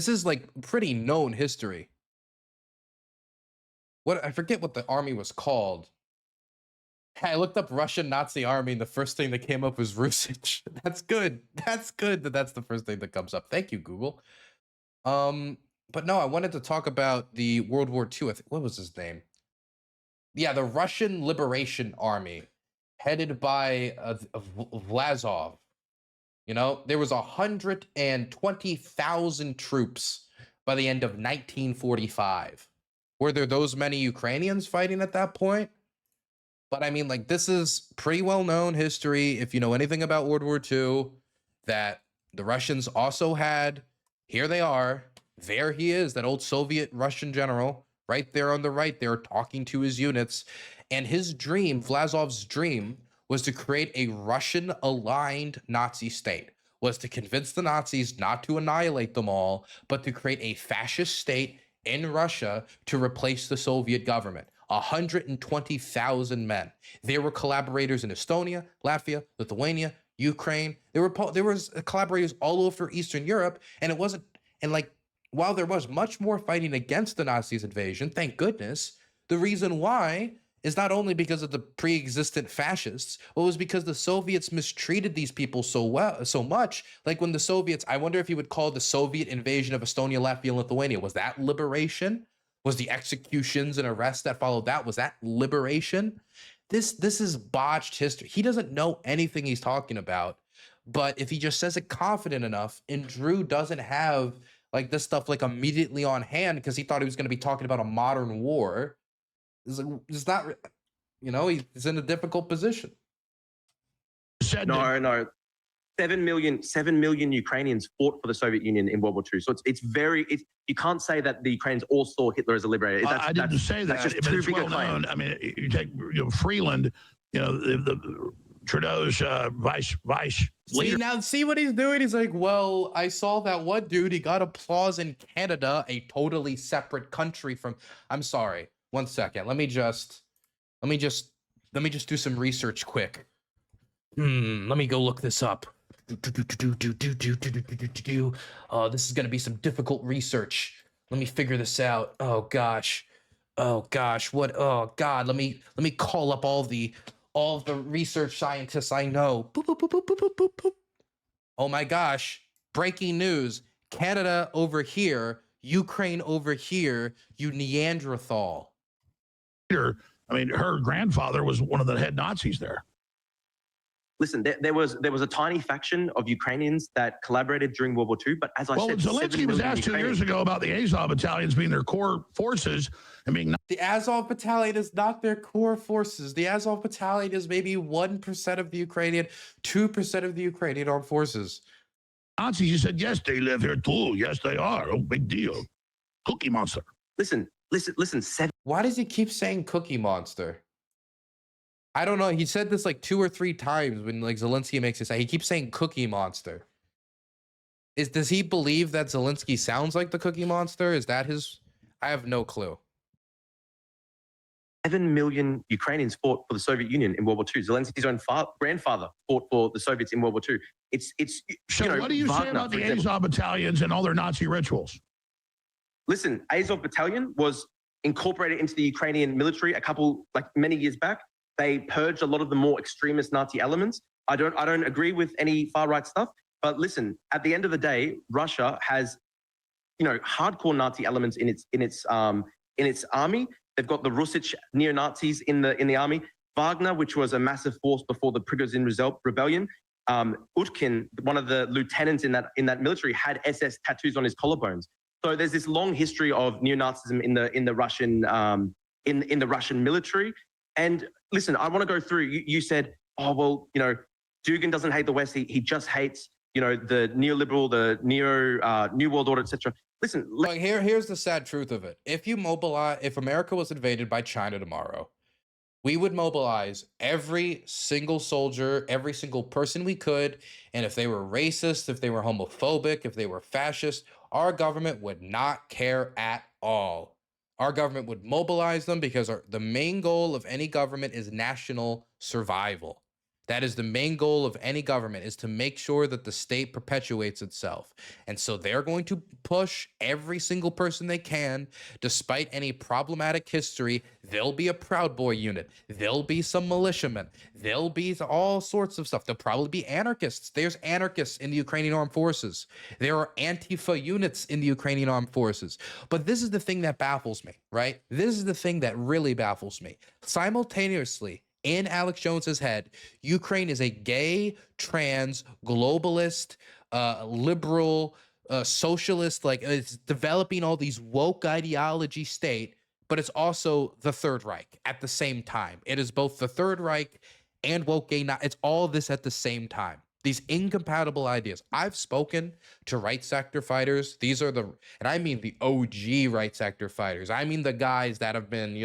is like pretty known history. I forget what the army was called. I looked up Russian Nazi army and the first thing that came up was Rusich. That's good. That's good that that's the first thing that comes up. Thank you, Google. But no, I wanted to talk about the World War II. What was his name? Yeah, the Russian Liberation Army, headed by Vlasov. You know, there was 120,000 troops by the end of 1945. Were there those many Ukrainians fighting at that point? But I mean, like, this is pretty well-known history, if you know anything about World War II, that the Russians also had, here they are, there he is, that old Soviet Russian general, right there on the right there, talking to his units. And his dream, Vlasov's dream, was to create a Russian-aligned Nazi state, was to convince the Nazis not to annihilate them all, but to create a fascist state in Russia to replace the Soviet government. 120,000 men. There were collaborators in Estonia, Latvia, Lithuania, Ukraine. There was collaborators all over Eastern Europe, and it wasn't. And like, while there was much more fighting against the Nazis' invasion, thank goodness, the reason why is not only because of the pre-existent fascists, but it was because the Soviets mistreated these people so much. Like when the Soviets, I wonder if you would call the Soviet invasion of Estonia, Latvia, and Lithuania, was that liberation? Was the executions and arrests that followed that, was that liberation? This is botched history. He doesn't know anything he's talking about, but if he just says it confident enough, and Drew doesn't have like this stuff like immediately on hand because he thought he was going to be talking about a modern war, it's not, you know, he's in a difficult position. No. 7 million Ukrainians fought for the Soviet Union in World War II. So you can't say that the Ukrainians all saw Hitler as a liberator. I didn't say that. That's just too big a claim. I mean, you take Freeland, you know, the Trudeau's vice leader. See what he's doing? He's like, well, I saw that one dude, he got applause in Canada, a totally separate country from, I'm sorry, one second. Let me just do some research quick. Let me go look this up. This is gonna be some difficult research. Let me figure this out. Oh gosh. What? Oh God. Let me call up all the research scientists I know. Boop, boop, boop, boop, boop, boop, boop. Oh my gosh. Breaking news. Canada over here. Ukraine over here. You Neanderthal. I mean, her grandfather was one of the head Nazis there. Listen, there was a tiny faction of Ukrainians that collaborated during World War II, but as I said, Zelensky was asked 2 years ago about the Azov battalions being their core forces and being. The Azov battalion is not their core forces. The Azov battalion is maybe 1% of the Ukrainian, 2% of the Ukrainian armed forces. Nazis, you said, yes, they live here too. Yes, they are. Oh, big deal. Cookie Monster. Listen. Why does he keep saying Cookie Monster? I don't know. He said this like 2 or 3 times when like Zelensky makes it say. He keeps saying Cookie Monster. Does he believe that Zelensky sounds like the Cookie Monster? Is that his? I have no clue. 7 million Ukrainians fought for the Soviet Union in World War II. Zelensky's own grandfather fought for the Soviets in World War II. So what do you say about the Azov battalions and all their Nazi rituals? Listen, Azov battalion was incorporated into the Ukrainian military many years back. They purged a lot of the more extremist Nazi elements. I don't agree with any far right stuff, but listen, at the end of the day, Russia has, you know, hardcore Nazi elements in its army. They've got the Rusich neo-Nazis in the army. Wagner, which was a massive force before the Prigozhin rebellion. Utkin, one of the lieutenants in that military, had SS tattoos on his collarbones. So there's this long history of neo-Nazism in the Russian in the Russian military. And listen, I want to go through. You said, oh well, you know, Dugin doesn't hate the West. He just hates, you know, the neoliberal, the New World Order, etc. Listen, like here's the sad truth of it. If America was invaded by China tomorrow, We would mobilize every single soldier, every single person we could. And if they were racist, if they were homophobic, if they were fascist, our government would not care at all. Our government would mobilize them because the main goal of any government is national survival. That is the main goal of any government, is to make sure that the state perpetuates itself. And so they're going to push every single person they can, despite any problematic history. There'll be a Proud Boy unit. There'll be some militiamen. There'll be all sorts of stuff. There'll probably be anarchists. There's anarchists in the Ukrainian armed forces. There are Antifa units in the Ukrainian armed forces. But this is the thing that baffles me, right? This is the thing that really baffles me. Simultaneously, in Alex Jones's head, Ukraine is a gay, trans, globalist, liberal, socialist, like it's developing all these woke ideology state, but it's also the Third Reich at the same time. It is both the Third Reich and woke gay. It's all this at the same time. These incompatible ideas. I've spoken to right sector fighters. These are and I mean the OG right sector fighters. I mean the guys that have been,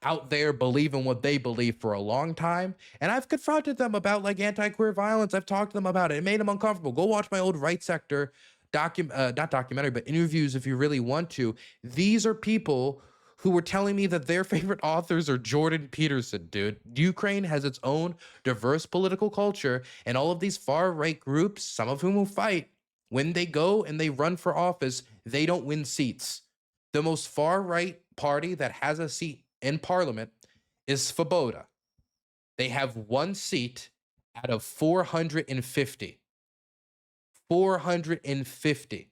out there believing what they believe for a long time. And I've confronted them about like anti-queer violence. I've talked to them about it. It made them uncomfortable. Go watch my old right sector not documentary, but interviews if you really want to. These are people who were telling me that their favorite authors are Jordan Peterson, dude. Ukraine has its own diverse political culture, and all of these far-right groups, some of whom will fight, when they go and they run for office, they don't win seats. The most far-right party that has a seat in parliament is Svoboda. They have one seat out of 450. 450.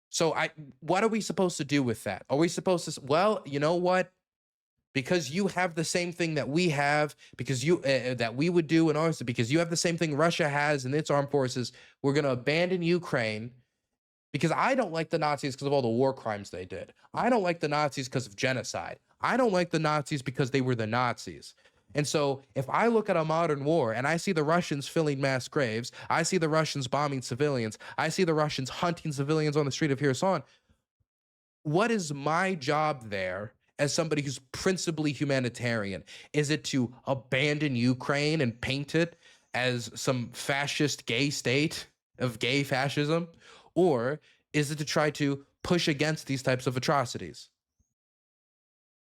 So what are we supposed to do with that? Are we supposed to, well, you know what? Because you have the same thing that we have, because you that we would do in ours, because you have the same thing Russia has in its armed forces, we're going to abandon Ukraine. Because I don't like the Nazis because of all the war crimes they did. I don't like the Nazis because of genocide. I don't like the Nazis because they were the Nazis. And so if I look at a modern war and I see the Russians filling mass graves, I see the Russians bombing civilians, I see the Russians hunting civilians on the street of Kherson, what is my job there as somebody who's principally humanitarian? Is it to abandon Ukraine and paint it as some fascist gay state of gay fascism? Or is it to try to push against these types of atrocities?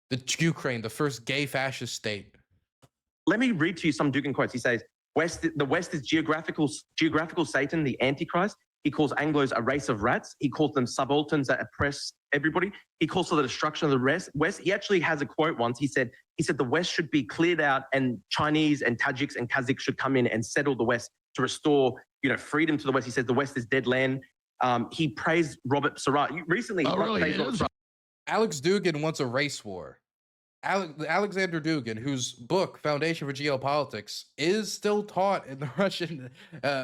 The Ukraine, the first gay fascist state. Let me read to you some Dugin quotes. He says, the West is geographical Satan, the Antichrist. He calls Anglos a race of rats. He calls them subalterns that oppress everybody. He calls for the destruction of the West. He actually has a quote once. He said the West should be cleared out and Chinese and Tajiks and Kazakhs should come in and settle the West to restore, freedom to the West. He says the West is dead land. He praised Robert Surratt. Recently, Alex Dugin wants a race war. Alexander Dugin, whose book, Foundation for Geopolitics, is still taught in the Russian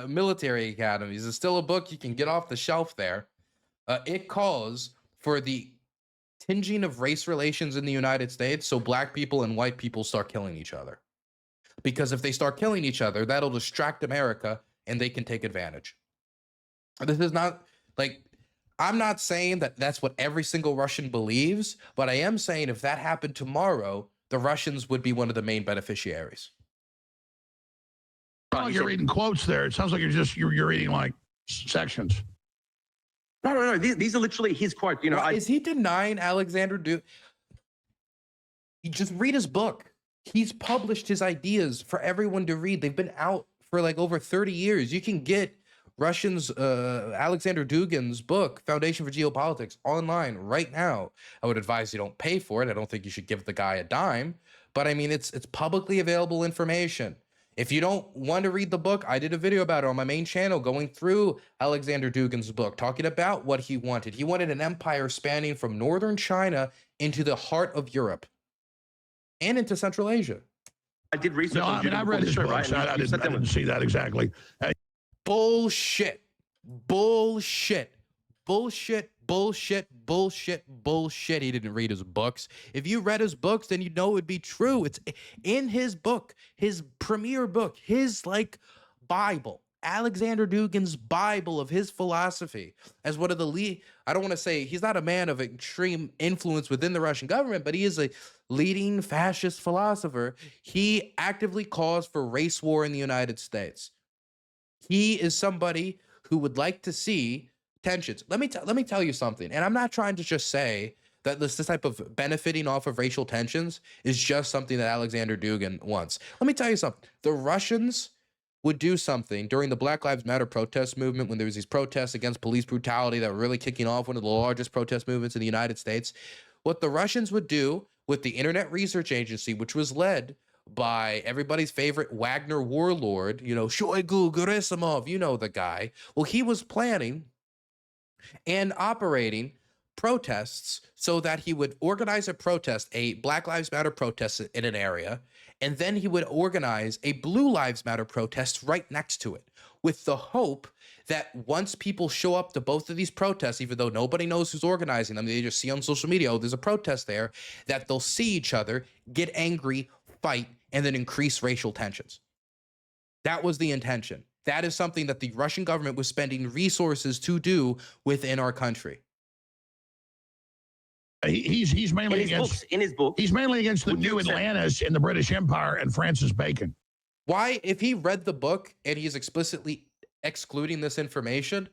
military academies. It's still a book you can get off the shelf there. It calls for the tinging of race relations in the United States so black people and white people start killing each other. Because if they start killing each other, that'll distract America and they can take advantage. This is not like, I'm not saying that that's what every single Russian believes, but I am saying if that happened tomorrow, the Russians would be one of the main beneficiaries. Oh, you're reading quotes there. It sounds like you're reading like sections. No. These are literally his quotes. Is he denying Alexander Dugin? You just read his book. He's published his ideas for everyone to read. They've been out for like over 30 years. You can get Russians, Alexander Dugin's book, Foundation for Geopolitics, online right now. I would advise you don't pay for it. I don't think you should give the guy a dime, but I mean, it's publicly available information. If you don't want to read the book, I did a video about it on my main channel going through Alexander Dugin's book, talking about what he wanted. He wanted an empire spanning from northern China into the heart of Europe and into Central Asia. I did research. No, I mean, I read his book, so I didn't see that exactly. Bullshit. He didn't read his books. If you read his books, then you know it would be true. It's in his book, his premier book, his like Bible. Alexander Dugin's Bible of his philosophy as one of the lead. I don't want to say he's not a man of extreme influence within the Russian government, but he is a leading fascist philosopher. He actively calls for race war in the United States. He is somebody who would like to see tensions. Let me tell you something, and I'm not trying to just say that this type of benefiting off of racial tensions is just something that Alexander Dugin wants. Let me tell you something. The Russians would do something during the Black Lives Matter protest movement when there was these protests against police brutality that were really kicking off one of the largest protest movements in the United States. What the Russians would do with the Internet Research Agency, which was led by everybody's favorite Wagner warlord, Shoigu Gerasimov, the guy. Well, he was planning and operating protests so that he would organize a protest, a Black Lives Matter protest in an area, and then he would organize a Blue Lives Matter protest right next to it, with the hope that once people show up to both of these protests, even though nobody knows who's organizing them, they just see on social media, oh, there's a protest there, that they'll see each other, get angry, fight, and then increase racial tensions. That was the intention. That is something that the Russian government was spending resources to do within our country. He's mainly in his book. He's mainly against the new Atlantis in the British Empire and Francis Bacon. Why, if he read the book and he's explicitly excluding this information,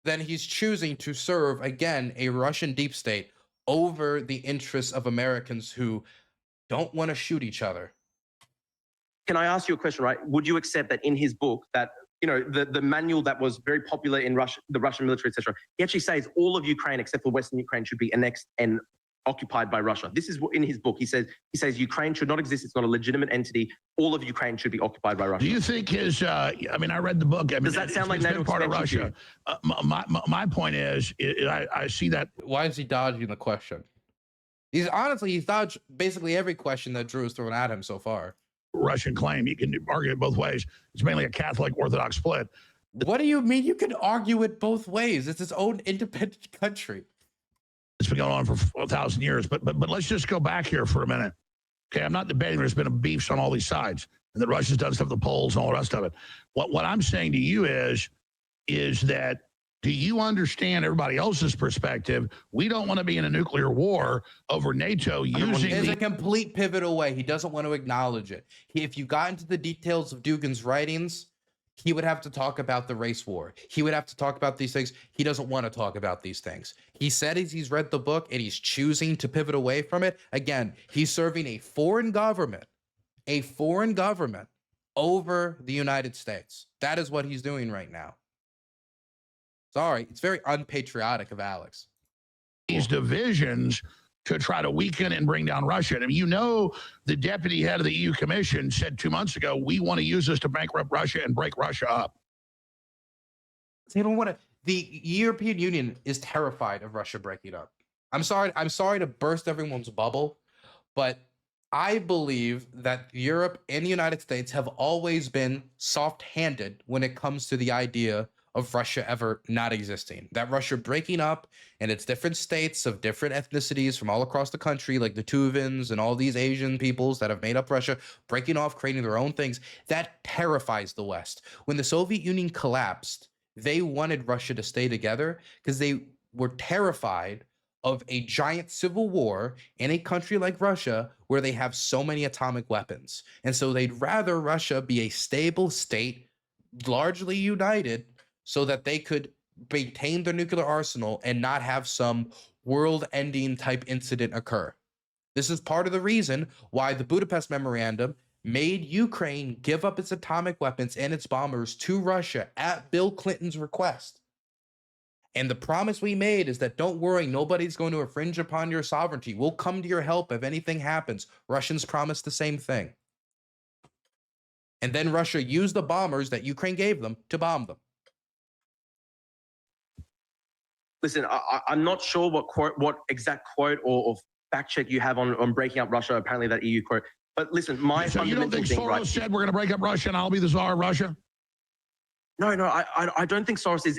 then he's choosing to serve, again, a Russian deep state over the interests of Americans who don't want to shoot each other. Can I ask you a question, right? Would you accept that in his book that, the manual that was very popular in Russia, the Russian military, etc., he actually says all of Ukraine except for Western Ukraine should be annexed and occupied by Russia. This is what in his book he says Ukraine should not exist. It's not a legitimate entity. All of Ukraine should be occupied by Russia. Do you think his? I read the book. Does that sound like NATO part of Russia? My point is, I see that. Why is he dodging the question? He's dodged basically every question that Drew has thrown at him so far. Russian claim. You can argue it both ways. It's mainly a Catholic Orthodox split. What do you mean you can argue it both ways? It's its own independent country. It's been going on for 1,000 years. But let's just go back here for a minute. Okay, I'm not debating there's been beefs on all these sides, and that Russia's done stuff with the Poles and all the rest of it. What I'm saying to you is that, do you understand everybody else's perspective? We don't want to be in a nuclear war over NATO using... There's a complete pivot away. He doesn't want to acknowledge it. If you got into the details of Dugin's writings, he would have to talk about the race war. He would have to talk about these things. He doesn't want to talk about these things. He said he's read the book and he's choosing to pivot away from it. Again, he's serving a foreign government over the United States. That is what he's doing right now. Sorry, it's very unpatriotic of Alex. These divisions to try to weaken and bring down Russia. And the deputy head of the EU Commission said 2 months ago, we want to use this to bankrupt Russia and break Russia up. They don't want to. The European Union is terrified of Russia breaking up. I'm sorry to burst everyone's bubble, but I believe that Europe and the United States have always been soft-handed when it comes to the idea of Russia ever not existing. That Russia breaking up and its different states of different ethnicities from all across the country, like the Tuvans and all these Asian peoples that have made up Russia, breaking off, creating their own things, that terrifies the West. When the Soviet Union collapsed, they wanted Russia to stay together because they were terrified of a giant civil war in a country like Russia where they have so many atomic weapons. And so they'd rather Russia be a stable state, largely united, so that they could maintain their nuclear arsenal and not have some world-ending type incident occur. This is part of the reason why the Budapest Memorandum made Ukraine give up its atomic weapons and its bombers to Russia at Bill Clinton's request. And the promise we made is that, don't worry, nobody's going to infringe upon your sovereignty. We'll come to your help if anything happens. Russians promised the same thing. And then Russia used the bombers that Ukraine gave them to bomb them. Listen, I'm not sure what exact quote or fact check you have on breaking up Russia. Apparently that EU quote. But listen, so you don't think Soros said we're going to break up Russia and I'll be the czar of Russia? No, I don't think Soros is.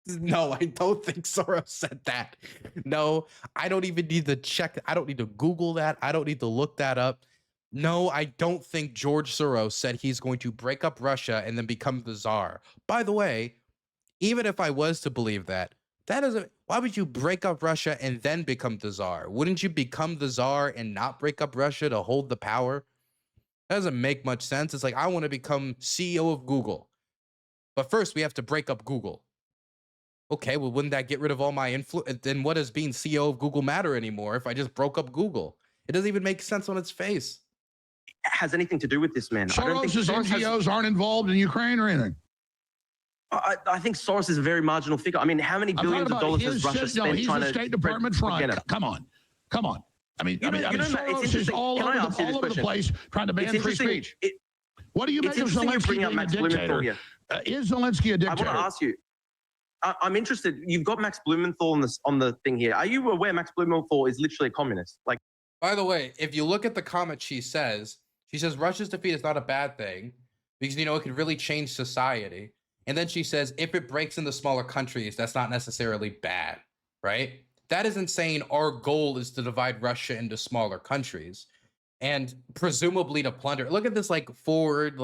No, I don't think Soros said that. No, I don't even need to check. I don't need to Google that. I don't need to look that up. No, I don't think George Soros said he's going to break up Russia and then become the czar. By the way, even if I was to believe that, that doesn't. Why would you break up Russia and then become the czar? Wouldn't you become the czar and not break up Russia to hold the power? That doesn't make much sense. It's like, I want to become CEO of Google, but first we have to break up Google. Okay, well, wouldn't that get rid of all my influence? Then what does being CEO of Google matter anymore if I just broke up Google? It doesn't even make sense on its face. Has anything to do with this man. Soros's NGOs aren't involved in Ukraine or anything. I think Soros is a very marginal figure. I mean, how many billions of dollars has Russia spent he's trying the to State Department front. Come on. I mean, Soros is all over the place trying to ban free speech. What do you make of Zelensky being a dictator? Is Zelensky a dictator? I want to ask you. I'm interested. You've got Max Blumenthal on the thing here. Are you aware Max Blumenthal is literally a communist? Like, by the way, if you look at the comment she says Russia's defeat is not a bad thing because, it could really change society. And then she says, if it breaks into smaller countries, that's not necessarily bad, right? That isn't saying our goal is to divide Russia into smaller countries and presumably to plunder. Look at this forward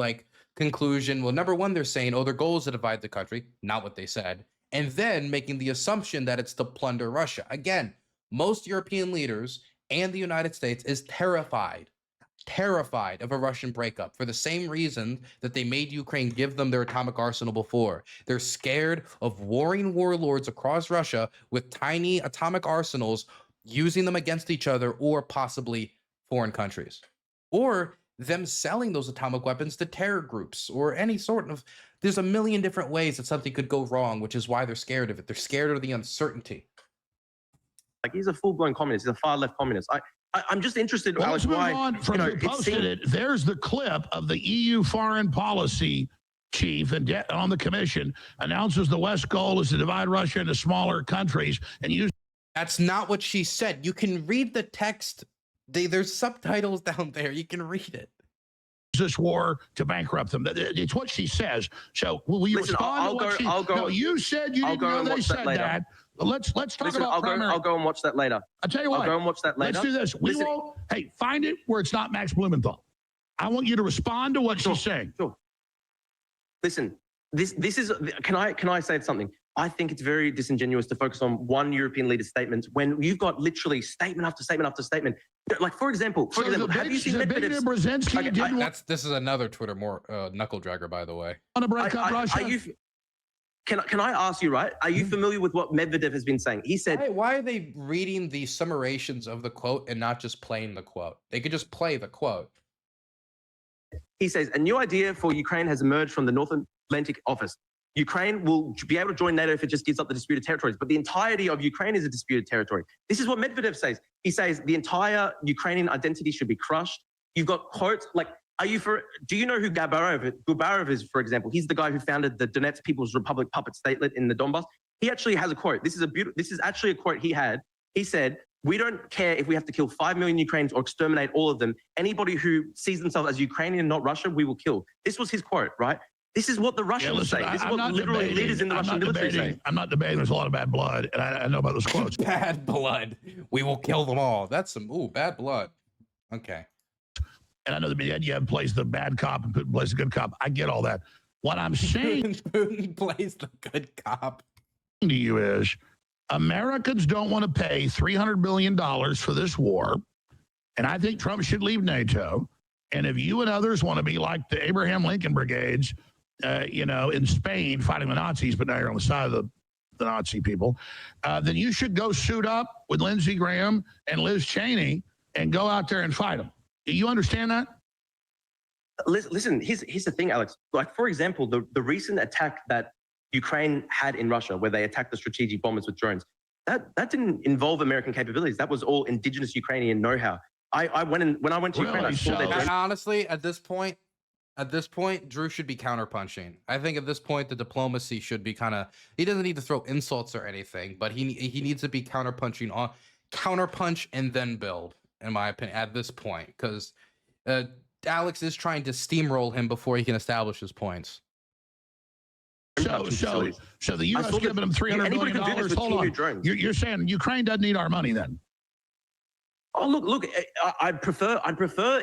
conclusion. Well, number one, they're saying, their goal is to divide the country, not what they said. And then making the assumption that it's to plunder Russia. Again, most European leaders and the United States is terrified of a Russian breakup for the same reason that they made Ukraine give them their atomic arsenal before. They're scared of warring warlords across Russia with tiny atomic arsenals, using them against each other or possibly foreign countries, or them selling those atomic weapons to terror groups or any sort of. There's a million different ways that something could go wrong, which is why they're scared of it. They're scared of the uncertainty. He's a full-blown communist. He's a far-left communist. I'm just interested. Well, let's move on from who posted it. There's the clip of the EU foreign policy chief and on the commission announces the West goal is to divide Russia into smaller countries and use. That's not what she said. You can read the text. There's subtitles down there. You can read it. This war to bankrupt them. It's what she says. So will you respond to what she? No, you said you didn't know they said that. Let's talk about primary. I'll go and watch that later. I'll tell you what. I'll go and watch that later. Let's do this. We won't. Hey, find it where it's not Max Blumenthal. I want you to respond to what she's saying. Sure. Listen, this is. Can I say something? I think it's very disingenuous to focus on one European leader's statement when you've got literally statement after statement after statement. Like, for example, have you seen Medvedev's? This is another Twitter knuckle dragger, by the way. Want to break up Russia? Can I ask you, right? Are you familiar with what Medvedev has been saying? He said, why are they reading the summarizations of the quote and not just playing the quote? They could just play the quote. He says, a new idea for Ukraine has emerged from the North Atlantic office. Ukraine will be able to join NATO if it just gives up the disputed territories, but the entirety of Ukraine is a disputed territory. This is what Medvedev says. He says the entire Ukrainian identity should be crushed. You've got quotes like, do you know who Gubarov is, for example? He's the guy who founded the Donetsk People's Republic puppet statelet in the Donbass. He actually has a quote. This is actually a quote he had. He said, we don't care if we have to kill 5 million Ukrainians or exterminate all of them. Anybody who sees themselves as Ukrainian, not Russian, we will kill. This was his quote, right? This is what the Russians say. This is what literally leaders in the Russian military say. I'm not debating. There's a lot of bad blood, and I know about those quotes. Bad blood. We will kill them all. That's some bad blood. Okay. And I know the media plays the bad cop and Putin plays the good cop. I get all that. What I'm saying, Putin plays the good cop. To you is, Americans don't want to pay $300 billion for this war, and I think Trump should leave NATO. And if you and others want to be like the Abraham Lincoln brigades, in Spain fighting the Nazis, but now you're on the side of the Nazi people, then you should go suit up with Lindsey Graham and Liz Cheney and go out there and fight them. Do you understand that? Listen, here's the thing, Alex. Like, for example, the recent attack that Ukraine had in Russia, where they attacked the strategic bombers with drones, that didn't involve American capabilities. That was all indigenous Ukrainian know-how. When I went to Ukraine, I saw that. Honestly, at this point, Drew should be counterpunching. I think at this point, the diplomacy should be he doesn't need to throw insults or anything, but he needs to be counterpunch and then build, in my opinion, at this point, because Alex is trying to steamroll him before he can establish his points. So the U.S. giving him $300 million. Hold on. You're saying Ukraine doesn't need our money then? Oh, look! I'd prefer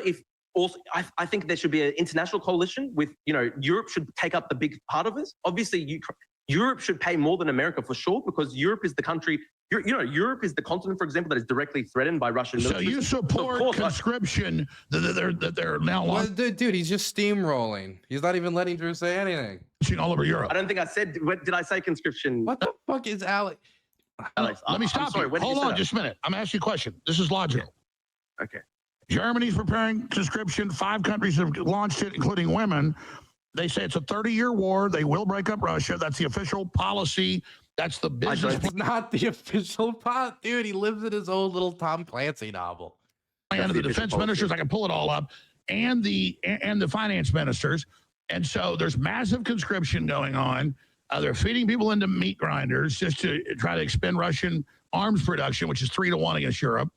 if also, I think there should be an international coalition with, Europe should take up the big part of this. Obviously, Europe should pay more than America for sure, because Europe is the country, Europe is the continent, for example, that is directly threatened by Russian military. So you support conscription that they're now well, dude, he's just steamrolling. He's not even letting Drew say anything. all over Europe. I don't think I said, did I say conscription? What the fuck is Alex? Alex, Let me stop you. Hold on just a minute. I'm asking you a question. This is logical. Okay. Germany's preparing conscription. 5 countries have launched it, including women. They say it's a 30-year war. They will break up Russia. That's the official policy. That's the business. It's not the official pot, dude. He lives in his own little Tom Clancy novel. plan of the defense ministers. I can pull it all up, and the finance ministers. And so there's massive conscription going on. They're feeding people into meat grinders just to try to expend Russian arms production, which is 3-1 against Europe.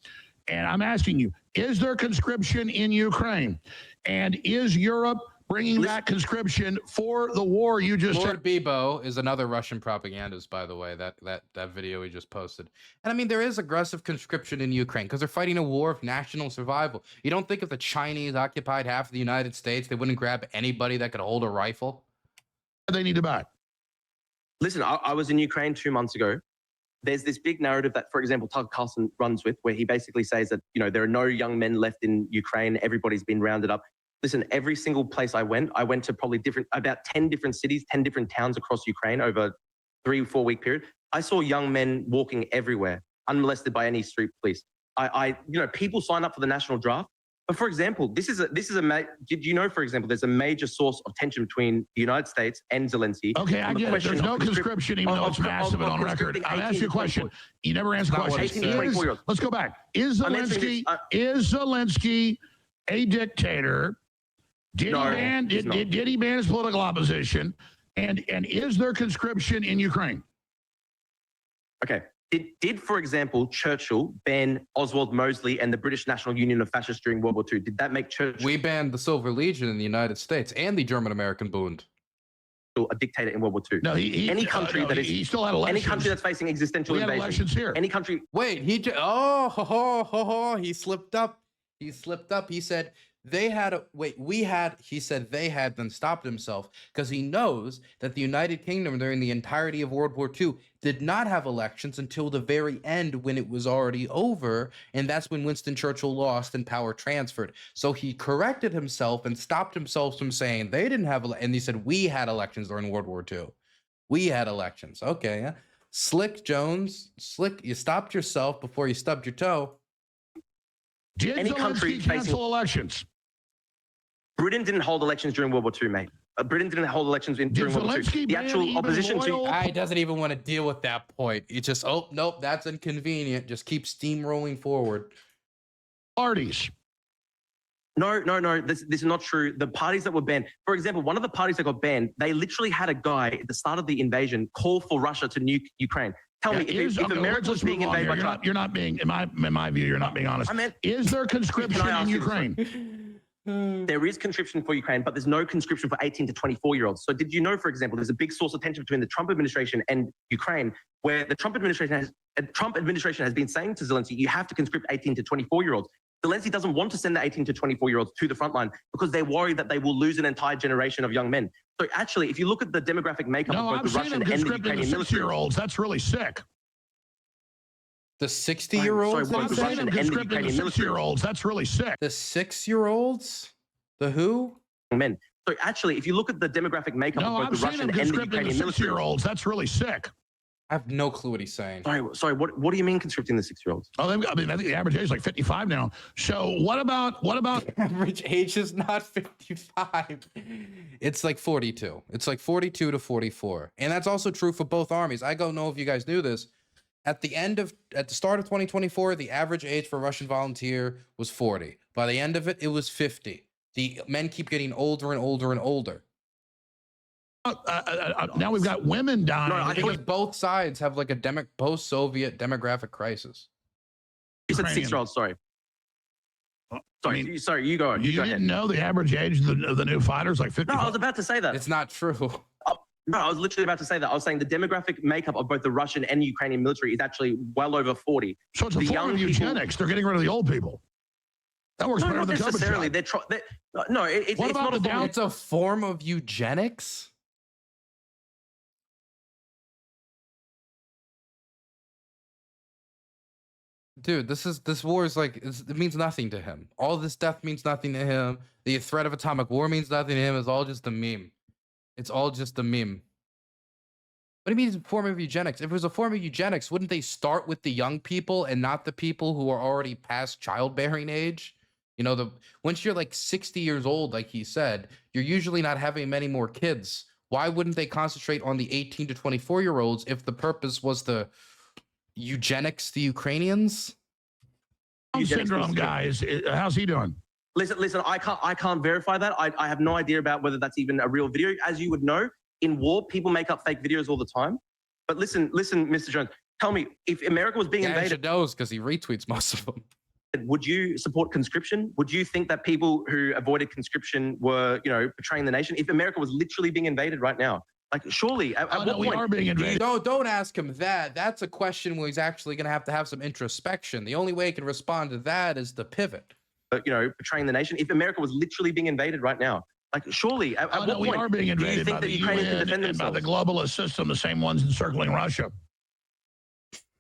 And I'm asking you, is there conscription in Ukraine? And is Europe bringing back conscription for the war you just Lord Bebo is another Russian propagandist, by the way, that video he just posted. And I mean, there is aggressive conscription in Ukraine because they're fighting a war of national survival. You don't think if the Chinese occupied half of the United States, they wouldn't grab anybody that could hold a rifle? They need to back. Listen, I was in Ukraine 2 months ago. There's this big narrative that, for example, Tucker Carlson runs with, where he basically says that, there are no young men left in Ukraine. Everybody's been rounded up. Listen, every single place I went to probably about 10 different cities, 10 different towns across Ukraine over 3-4 week period. I saw young men walking everywhere, unmolested by any street police. People sign up for the national draft. But for example, did you know, for example, there's a major source of tension between the United States and Zelensky? Okay, I get it. There's no conscription, even though it's massive and on record. I'll ask you a question. You never answer questions. Let's go back. Is Zelensky a dictator? Did he ban his political opposition? And is there conscription in Ukraine? Okay. Did, for example, Churchill ban Oswald Mosley and the British National Union of Fascists during World War II? Did that make Churchill We banned the Silver Legion in the United States and the German-American Bund. a dictator in World War II? No, he still had elections. Any country that's facing existential invasion. Elections here. Any country. Wait, he slipped up. He slipped up. He said they said they had, then stopped himself because he knows that the United Kingdom during the entirety of World War II did not have elections until the very end when it was already over. And that's when Winston Churchill lost and power transferred. So he corrected himself and stopped himself from saying they didn't have, and he said, we had elections during World War II. We had elections. Okay. Yeah. Slick Jones, you stopped yourself before you stubbed your toe. Did any country cancel elections? Britain didn't hold elections during World War II, mate. Britain didn't hold elections during World War II. The actual opposition to... I doesn't even want to deal with that point. It just, oh, nope, that's inconvenient. Just keep steamrolling forward. Parties. No. This is not true. The parties that were banned, for example, one of the parties that got banned, they literally had a guy at the start of the invasion call for Russia to nuke Ukraine. Tell me, if America was being invaded by China... You're not being, in my view, you're not being honest. Is there conscription in Ukraine? There is conscription for Ukraine, but there's no conscription for 18 to 24-year-olds. So did you know, for example, there's a big source of tension between the Trump administration and Ukraine, where the Trump administration has been saying to Zelensky, you have to conscript 18 to 24-year-olds. Zelensky doesn't want to send the 18 to 24-year-olds to the front line because they're worried that they will lose an entire generation of young men. So actually, if you look at the demographic makeup of both the Russian and the Ukrainian military... 60-year-olds, that's really sick. The 60-year-olds? Sorry, both the Russian and the Ukrainian military... That's really sick. The 6-year-olds? The who? Men. So actually, if you look at the demographic makeup of both the Russian and the Ukrainian military... 6-year-olds, that's really sick. I have no clue what he's saying. Sorry. What do you mean conscripting the 6-year-olds? Oh, I think the average age is like 55 now. So what about? The average age is not 55. It's like 42. It's like 42 to 44, and that's also true for both armies. I don't know if you guys knew this. At the start of 2024, the average age for Russian volunteer was 40. By the end of it, it was 50. The men keep getting older and older and older. Now we've got women dying. No, I think both sides have like a post-Soviet demographic crisis. You said 6-year-olds, sorry. Sorry, you go. You didn't know the average age of the new fighters, like 50? No, I was about to say that. It's not true. No, I was literally about to say that. I was saying the demographic makeup of both the Russian and Ukrainian military is actually well over 40. So it's a form of eugenics. They're getting rid of the old people. That works No, better not than the COVID necessarily. shot. No, it's What about not a the form. It's a form of eugenics? Dude, this war is like, it means nothing to him. All this death means nothing to him. The threat of atomic war means nothing to him. It's all just a meme. It's all just a meme. What do you mean it's a form of eugenics? If it was a form of eugenics, wouldn't they start with the young people and not the people who are already past childbearing age? You know, once you're like 60 years old, like he said, you're usually not having many more kids. Why wouldn't they concentrate on the 18 to 24-year-olds if the purpose was to eugenics the Ukrainians? Syndrome guy, how's he doing? Listen. I can't verify that. I have no idea about whether that's even a real video. As you would know, in war, people make up fake videos all the time. But listen, Mr. Jones, tell me, if America was being invaded, knows because he retweets most of them. would you support conscription? Would you think that people who avoided conscription were, betraying the nation? If America was literally being invaded right now, like surely, at what we point? are being invaded. Don't ask him that. That's a question where he's actually going to have some introspection. The only way he can respond to that is to pivot. Betraying the nation. If America was literally being invaded right now, like surely, at what we point are being do you invaded think by that the Ukrainians can UN defend and by themselves? the globalist system, the same ones encircling Russia.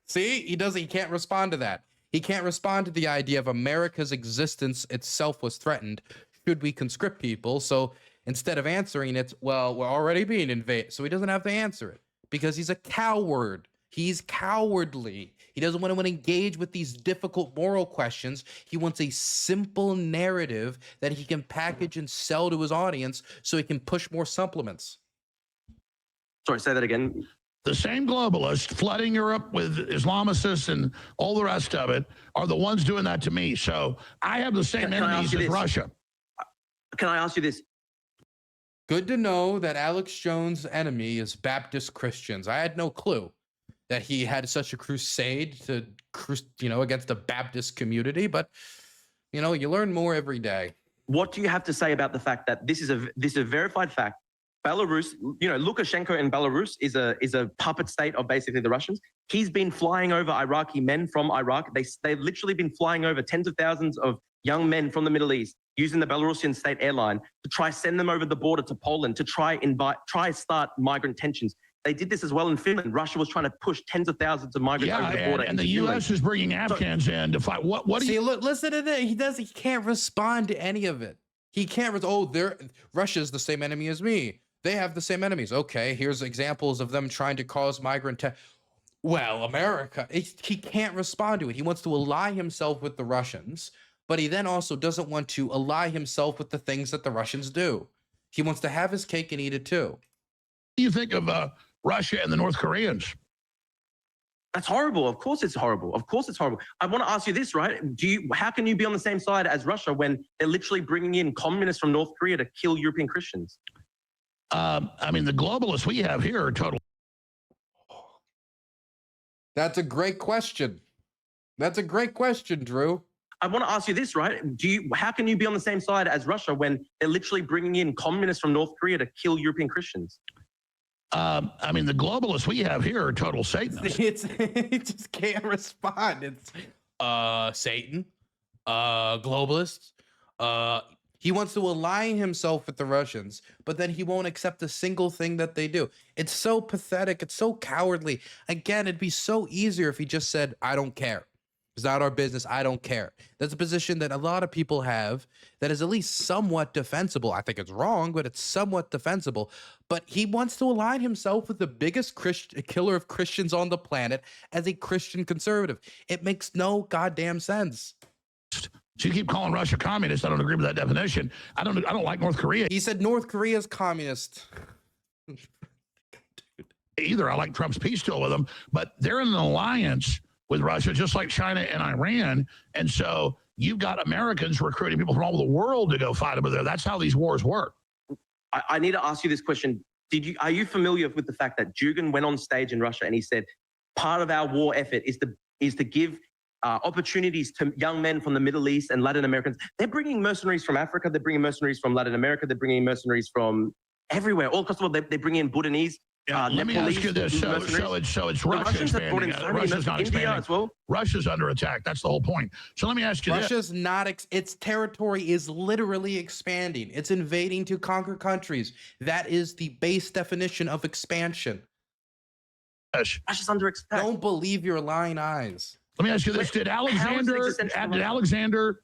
See, he can't respond to that. He can't respond to the idea of America's existence itself was threatened. Should we conscript people? So instead of answering it, well, we're already being invaded. So he doesn't have to answer it because he's a coward. He's cowardly. He doesn't want to engage with these difficult moral questions. He wants a simple narrative that he can package and sell to his audience so he can push more supplements. Sorry, say that again. The same globalists flooding Europe with Islamicists and all the rest of it are the ones doing that to me. So I have the same enemies as Russia. Can I ask you this? Good to know that Alex Jones' enemy is Baptist Christians. I had no clue that he had such a crusade to, against the Baptist community, but you learn more every day. What do you have to say about the fact that this is a verified fact? Belarus, Lukashenko in Belarus is a puppet state of basically the Russians. He's been flying over Iraqi men from Iraq. They've literally been flying over tens of thousands of young men from the Middle East using the Belarusian state airline to try send them over the border to Poland to try start migrant tensions. They did this as well in Finland. Russia was trying to push tens of thousands of migrants over the border. And the U.S. is bringing Afghans in to fight. What do you... See, look, listen to this. He can't respond to any of it. He can't, Russia's the same enemy as me. They have the same enemies. Okay, here's examples of them trying to cause migrant well, America, he can't respond to it. He wants to ally himself with the Russians, but he then also doesn't want to ally himself with the things that the Russians do. He wants to have his cake and eat it too. What do you think of Russia and the North Koreans? That's horrible. Of course it's horrible. Of course it's horrible. I want to ask you this, right? How can you be on the same side as Russia when they're literally bringing in communists from North Korea to kill European Christians? I mean, the globalists we have here are total. That's a great question. That's a great question, Drew. I want to ask you this, right? How can you be on the same side as Russia when they're literally bringing in communists from North Korea to kill European Christians? I mean, the globalists we have here are total Satanists. He just can't respond. It's Satan, globalists. He wants to align himself with the Russians, but then he won't accept a single thing that they do. It's so pathetic. It's so cowardly. Again, it'd be so easier if he just said, I don't care. It's not our business. I don't care. That's a position that a lot of people have that is at least somewhat defensible. I think it's wrong, but it's somewhat defensible. But he wants to align himself with the biggest killer of Christians on the planet as a Christian conservative. It makes no goddamn sense. So you keep calling Russia communist. I don't agree with that definition. I don't like North Korea He said North Korea is communist. either. I like Trump's peace deal with them, but they're in an alliance with Russia, just like China and Iran. And so you've got Americans recruiting people from all over the world to go fight over there. That's how these wars work. I need to ask you this question. Are you familiar with the fact that Dugin went on stage in Russia and he said, part of our war effort is to give opportunities to young men from the Middle East and Latin Americans. They're bringing mercenaries from Africa. They're bringing mercenaries from Latin America. They're bringing mercenaries from everywhere, all across the world. They bring in Bhutanese. Let me ask you this. So it's Russia Russians have brought in expanding. so many Russia's not India expanding. as well. Russia's under attack. That's the whole point. So let me ask you this. Russia's not, its territory is literally expanding. It's invading to conquer countries. That is the base definition of expansion. Russia's under attack. Don't believe your lying eyes. Let me ask you this. Did Alexander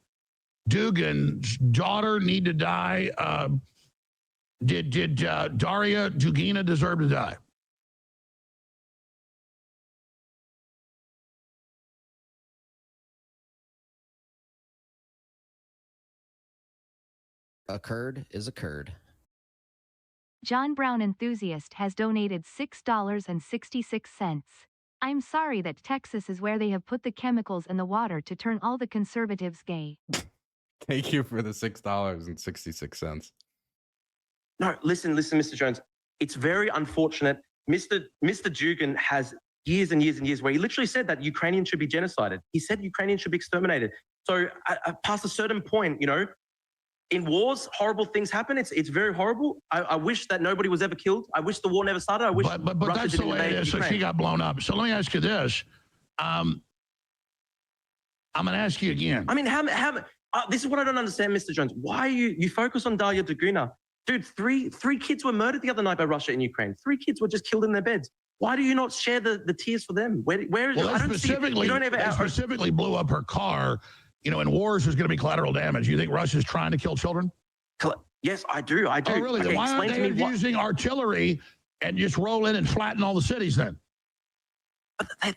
Dugin's daughter need to die? Did Daria Dugina deserve to die? Occurred is occurred. John Brown Enthusiast has donated $6.66. I'm sorry that Texas is where they have put the chemicals in the water to turn all the conservatives gay. Thank you for the $6.66. No, listen, Mr. Jones. It's very unfortunate. Mr. Dugin has years and years and years where he literally said that Ukrainians should be genocided. He said Ukrainians should be exterminated. So past a certain point, in wars, horrible things happen. It's very horrible. I wish that nobody was ever killed. I wish the war never started. I wish but Russia that's didn't the way it invade is. So Ukraine. she got blown up. So let me ask you this. I'm going to ask you again. I mean, this is what I don't understand, Mr. Jones. Why you focus on Daria Dugina? Dude, three kids were murdered the other night by Russia in Ukraine. 3 kids were just killed in their beds. Why do you not share the tears for them? Where is Well, I don't see it. You don't ever they specifically blew up her car. In wars, there's going to be collateral damage. You think Russia's trying to kill children? Yes, I do. Oh, really? Okay, Then why aren't they using artillery and just roll in and flatten all the cities then?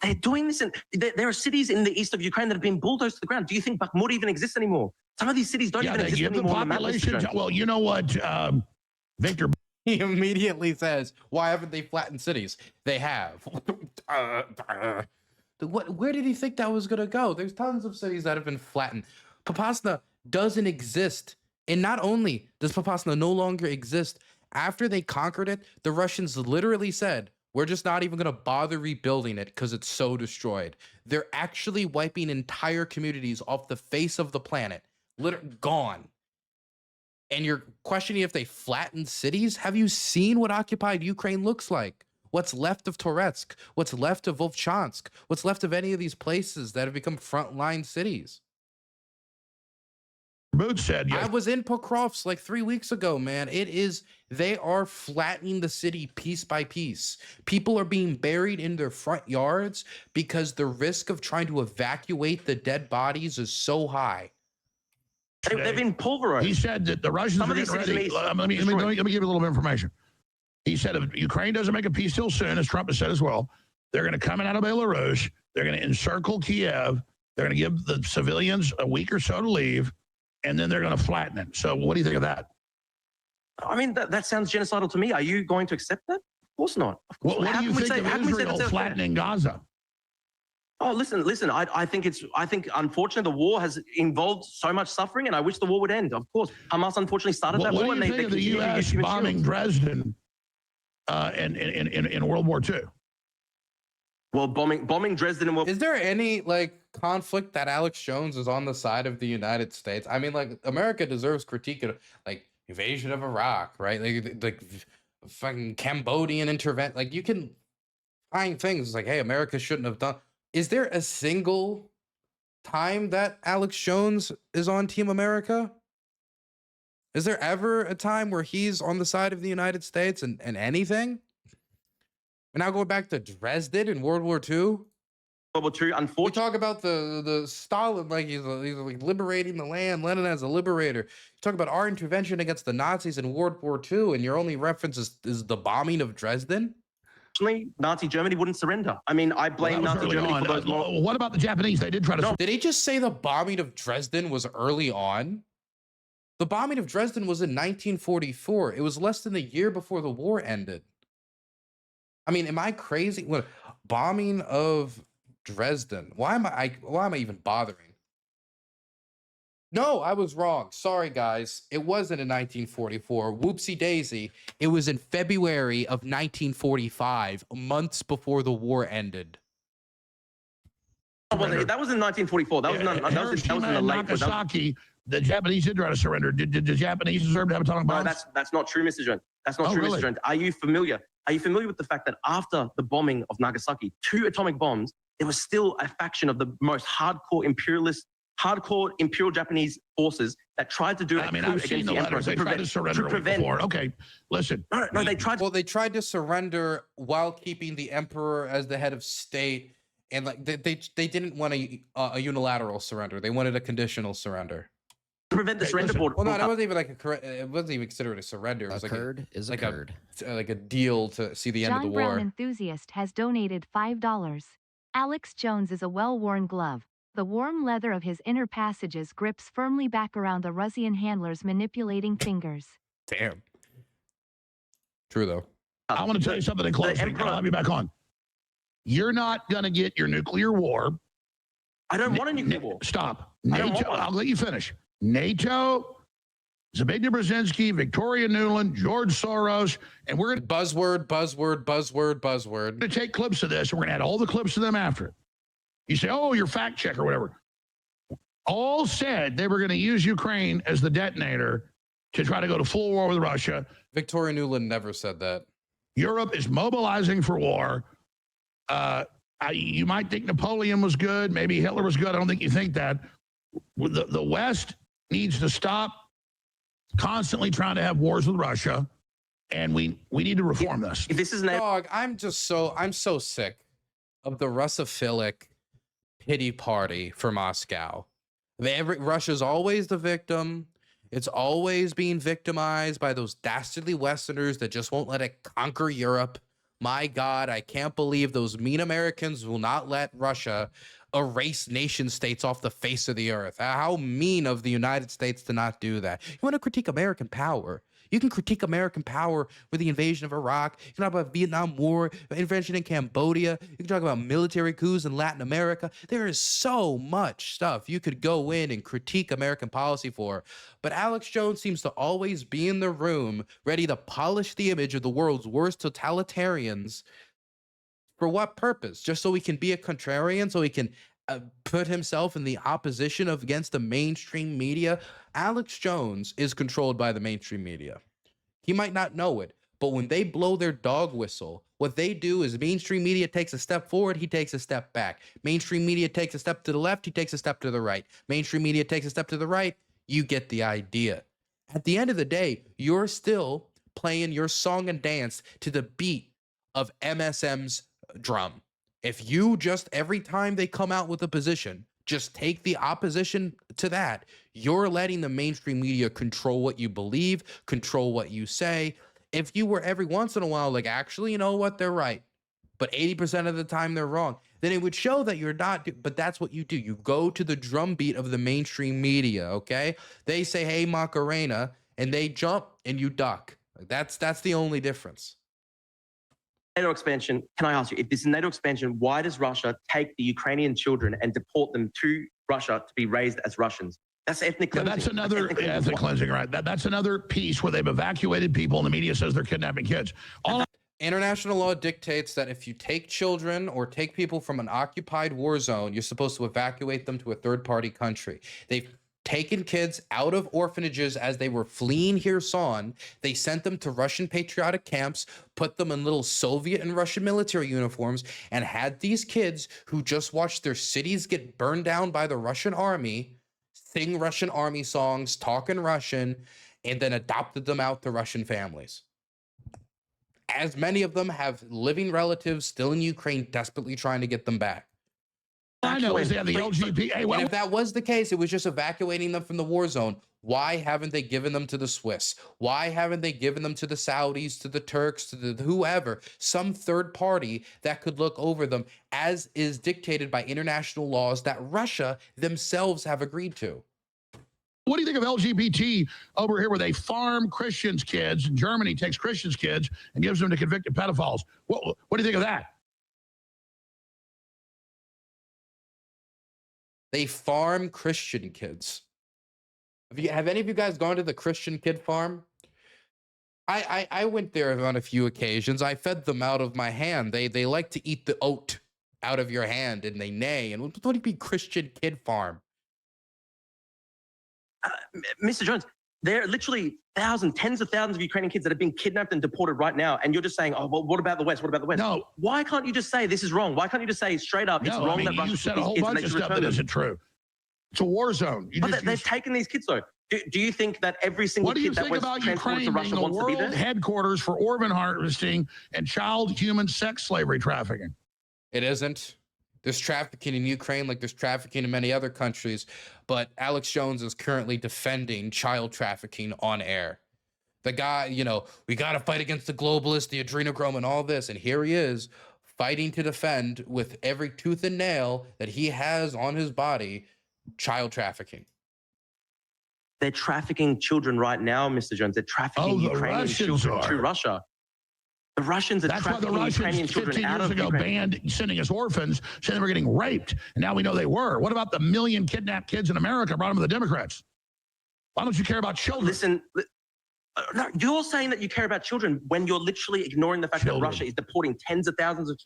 They're doing this. There are cities in the east of Ukraine that have been bulldozed to the ground. Do you think Bakhmut even exists anymore? Some of these cities don't even exist give anymore. the population. Well, you know what, Victor? He immediately says, why haven't they flattened cities? They have. Where did he think that was going to go? There's tons of cities that have been flattened. Popasna doesn't exist. And not only does Popasna no longer exist, after they conquered it, the Russians literally said, we're just not even going to bother rebuilding it because it's so destroyed. They're actually wiping entire communities off the face of the planet. Gone. And you're questioning if they flattened cities? Have you seen what occupied Ukraine looks like? What's left of Toretsk? What's left of Volchansk? What's left of any of these places that have become frontline cities? Boots said, I was in Pokrovsk like 3 weeks ago, man. They are flattening the city piece by piece. People are being buried in their front yards because the risk of trying to evacuate the dead bodies is so high. They've been pulverized. He said that the Russians are getting ready. Let me give you a little bit of information. He said if Ukraine doesn't make a peace deal soon, as Trump has said as well, they're going to come in out of Belarus. They're going to encircle Kiev. They're going to give the civilians a week or so to leave. And then they're going to flatten it. So what do you think of that? I mean, that sounds genocidal to me. Are you going to accept that? Of course not. Of course. What do you think of Israel flattening Gaza? Oh, listen. I think unfortunately the war has involved so much suffering, and I wish the war would end. Of course, Hamas unfortunately started that war, and they think of the U.S. bombing Dresden in World War II? Well, bombing Dresden and Is there any conflict that Alex Jones is on the side of the United States? I mean, America deserves critique of invasion of Iraq, right? Like fucking Cambodian intervention. You can find things hey, America shouldn't have done. Is there a single time that Alex Jones is on Team America? Is there ever a time where he's on the side of the United States and anything? And now going back to Dresden in World War II. World War II, unfortunately. We talk about the Stalin, he's liberating the land, Lenin as a liberator. You talk about our intervention against the Nazis in World War II, and your only reference is the bombing of Dresden? Nazi Germany wouldn't surrender. I mean, I blame Nazi Germany for those What about the Japanese? They did try to... Did he just say the bombing of Dresden was early on? The bombing of Dresden was in 1944. It was less than a year before the war ended. I mean, am I crazy? What, bombing of Dresden? Why am I even bothering? No, I was wrong. Sorry, guys. It wasn't in 1944. Whoopsie daisy. It was in February of 1945, months before the war ended. Well, that was in 1944. That was in the late. Nagasaki. The Japanese did try to surrender. Did the Japanese deserve to have a tongue of bombs? No, that's not true, Mr. Jones. That's not true, really? Mr. Jones. Are you familiar? Are you familiar with the fact that after the bombing of Nagasaki, 2 atomic bombs, there was still a faction of the most hardcore imperial Japanese forces that tried to do a I mean, coup I've seen against the the emperor letters. They tried to surrender before. Okay, listen. No, they tried. Well, they tried to surrender while keeping the emperor as the head of state, and like they didn't want a unilateral surrender. They wanted a conditional surrender. To prevent the surrender listen. board. Well, no, it wasn't even like it wasn't even considered a surrender. It A was like curd is a like curd. like a deal to see the end of the John Brown war. enthusiast has donated $5. Alex Jones is a well-worn glove. The warm leather of his inner passages grips firmly back around the Russian handler's manipulating fingers. Damn. True though. I want to tell you something in closing. Emperor- I'll have you back on. You're not going to get your nuclear war. I don't want a nuclear war. Stop. I don't NATO, want one. I'll let you finish. NATO, Zbigniew Brzezinski, Victoria Nuland, George Soros, and we're going Buzzword. to take clips of this, and we're going to add all the clips of them after it. You say, oh, you're fact check or whatever. All said they were going to use Ukraine as the detonator to try to go to full war with Russia. Victoria Nuland never said that. Europe is mobilizing for war. You might think Napoleon was good. Maybe Hitler was good. I don't think you think that. The West needs to stop constantly trying to have wars with Russia, and we need to reform this. If this is NATO, Dog, I'm so sick of the Russophilic pity party for Moscow. Russia's always the victim. It's always being victimized by those dastardly Westerners that just won't let it conquer Europe. My God, I can't believe those mean Americans will not let Russia erase nation states off the face of the earth. How mean of the United States to not do that. You want to critique American power? You can critique American power with the invasion of Iraq. You can talk about Vietnam War, intervention in Cambodia. You can talk about military coups in Latin America. There is so much stuff you could go in and critique American policy for. But Alex Jones seems to always be in the room ready to polish the image of the world's worst totalitarians. For what purpose? Just so he can be a contrarian, so he can put himself in the opposition against the mainstream media. Alex Jones is controlled by the mainstream media. He might not know it, but when they blow their dog whistle, what they do is mainstream media takes a step forward, he takes a step back. Mainstream media takes a step to the left, he takes a step to the right. Mainstream media takes a step to the right, you get the idea. At the end of the day, you're still playing your song and dance to the beat of MSM's drum. If you just, every time they come out with a position, just take the opposition to that, you're letting the mainstream media control what you believe, control what you say. If you were every once in a while like, actually, you know what, they're right, but 80% of the time they're wrong, then it would show that you're not, but that's what you do. You go to the drum beat of the mainstream media, okay? They say, hey, Macarena, and they jump and you duck. That's the only difference. NATO expansion, can I ask you, if this is NATO expansion, why does Russia take the Ukrainian children and deport them to Russia to be raised as Russians? That's ethnic cleansing. That's another ethnic cleansing, right? That's another piece where they've evacuated people and the media says they're kidnapping kids. International law dictates that if you take children or take people from an occupied war zone, you're supposed to evacuate them to a third-party country. They've taken kids out of orphanages as they were fleeing Kherson. They sent them to Russian patriotic camps, put them in little Soviet and Russian military uniforms, and had these kids who just watched their cities get burned down by the Russian army sing Russian army songs, talk in Russian, and then adopted them out to Russian families. As many of them have living relatives still in Ukraine desperately trying to get them back. I know is they have the LGBT. Hey, And if that was the case, it was just evacuating them from the war zone. Why haven't they given them to the Swiss? Why haven't they given them to the Saudis, to the Turks, to the whoever, some third party that could look over them, as is dictated by international laws that Russia themselves have agreed to? What do you think of LGBT over here where they farm Christians' kids? Germany takes Christians' kids and gives them to convicted pedophiles. What do you think of that? They farm Christian kids. Have any of you guys gone to the Christian kid farm? I went there on a few occasions. I fed them out of my hand. They like to eat the oat out of your hand and they neigh. And what do you mean Christian kid farm? Mr. Jones, There are literally thousands, tens of thousands of Ukrainian kids that are being kidnapped and deported right now. And you're just saying, oh, well, what about the West? What about the West? No. Why can't you just say this is wrong? Why can't you just say straight up, it's No, wrong I mean, that Russia you took said a these whole kids and bunch they of should stuff return that them? isn't true. It's a war zone. But they've taken these kids, though. Do you think that every single What do you kid that think was about transported Ukraine to being Russia the wants to be world there? headquarters for organ harvesting and child human sex slavery trafficking? It isn't. There's trafficking in Ukraine like there's trafficking in many other countries, but Alex Jones is currently defending child trafficking on air. The guy, you know, we got to fight against the globalists, the adrenochrome, and all this. And here he is fighting to defend with every tooth and nail that he has on his body child trafficking. They're trafficking children right now, Mr. Jones. They're trafficking the Ukrainian Russians children are. to Russia. The Russians are That's why the trafficking Ukrainian Russians children 15 out years of ago Ukraine. banned sending us orphans, saying they were getting raped. And now we know they were. What about the million kidnapped kids in America brought them to the Democrats? Why don't you care about children? Listen, no, you're saying that you care about children when you're literally ignoring the fact that Russia is deporting tens of thousands of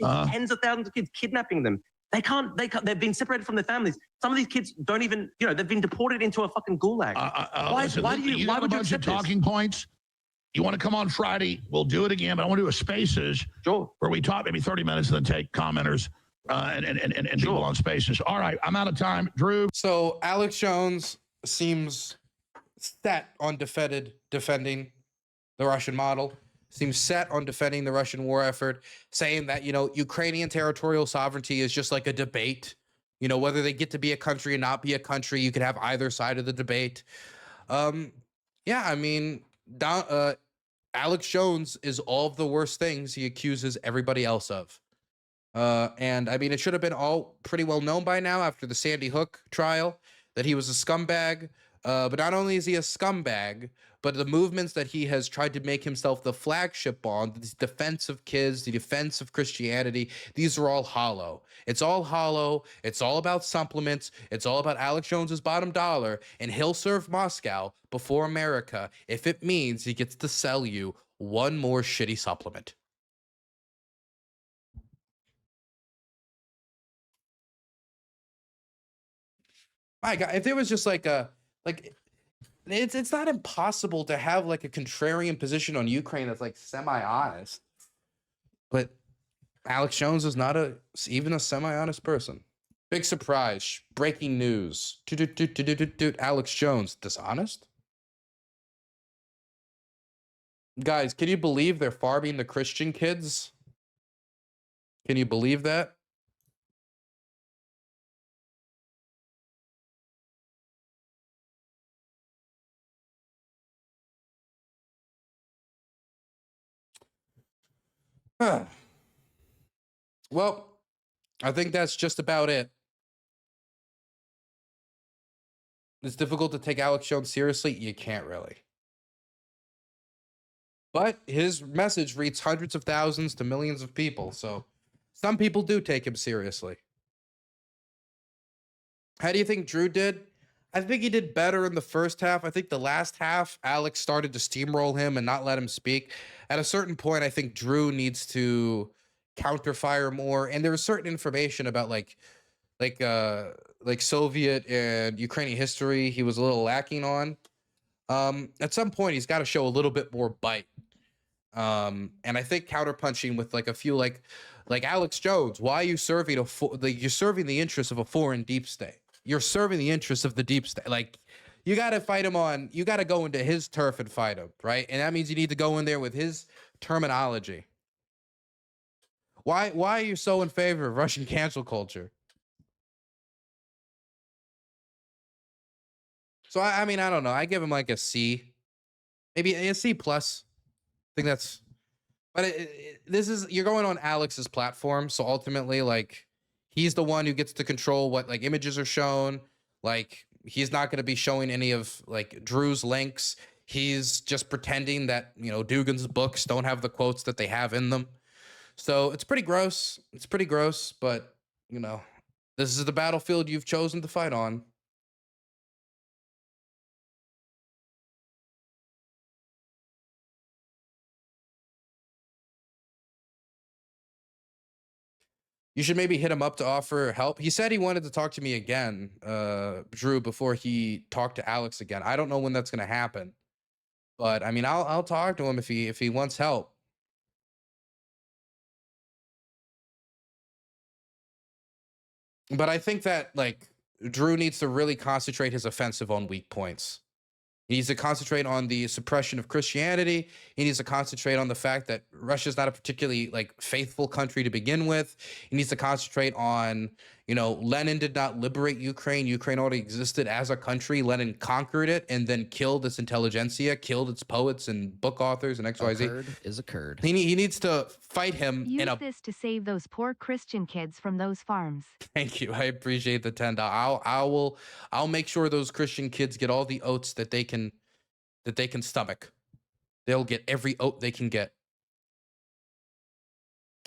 kids, kidnapping them. They can't, they've been separated from their families. Some of these kids don't even, you know, they've been deported into a fucking gulag. Why would you have a bunch of accept talking points? You want to come on Friday? We'll do it again, but I want to do a Spaces where we talk maybe 30 minutes and then take commenters and people on Spaces. All right, I'm out of time. Drew. So Alex Jones seems set on defending the Russian model, seems set on defending the Russian war effort, saying that, you know, Ukrainian territorial sovereignty is just like a debate. You know, whether they get to be a country or not be a country, you could have either side of the debate. Yeah, I mean, Alex Jones is all of the worst things he accuses everybody else of. And I mean, it should have been all pretty well known by now after the Sandy Hook trial that he was a scumbag. But not only is he a scumbag, but the movements that he has tried to make himself the flagship on, the defense of kids, the defense of Christianity, these are all hollow. It's all hollow. It's all about supplements. It's all about Alex Jones's bottom dollar, and he'll serve Moscow before America if it means he gets to sell you one more shitty supplement. My God, if there was just like it's not impossible to have like a contrarian position on Ukraine that's like semi-honest, but Alex Jones is not even a semi-honest person. Big surprise! Breaking news: Alex Jones dishonest. Guys, can you believe they're farming the Christian kids? Can you believe that? Well, I think that's just about it. It's difficult to take Alex Jones seriously. You can't really. But his message reaches hundreds of thousands to millions of people. So some people do take him seriously. How do you think Drew did? I think he did better in the first half. I think the last half, Alex started to steamroll him and not let him speak. At a certain point, I think Drew needs to counterfire more. And there was certain information about like Soviet and Ukrainian history he was a little lacking on. At some point, he's got to show a little bit more bite. And I think counterpunching with like a few like Alex Jones, why are you serving you're serving the interests of a foreign deep state? You're serving the interests of the deep state. Like, you got to fight him on, you got to go into his turf and fight him, right? And that means you need to go in there with his terminology. Why are you so in favor of Russian cancel culture? So, I mean, I don't know. I give him like a C. Maybe a C plus. I think that's, but this is, you're going on Alex's platform. So ultimately, like, he's the one who gets to control what like images are shown. Like, he's not going to be showing any of like Drew's links. He's just pretending that, you know, Dugin's books don't have the quotes that they have in them. So it's pretty gross. It's pretty gross, but you know, this is the battlefield you've chosen to fight on. You should maybe hit him up to offer help. He said he wanted to talk to me again, Drew, before he talked to Alex again. I don't know when that's going to happen. But I mean, I'll talk to him if he wants help. But I think that like Drew needs to really concentrate his offensive on weak points. He needs to concentrate on the suppression of Christianity. He needs to concentrate on the fact that Russia's not a particularly like faithful country to begin with. He needs to concentrate on, you know, Lenin did not liberate Ukraine. Ukraine already existed as a country. Lenin conquered it and then killed its intelligentsia, killed its poets and book authors and A XYZ. curd is a curd. He needs to fight him Use in a this to save those poor Christian kids from those farms. Thank you. I appreciate the $10. I'll make sure those Christian kids get all the oats that they can stomach. They'll get every oat they can get.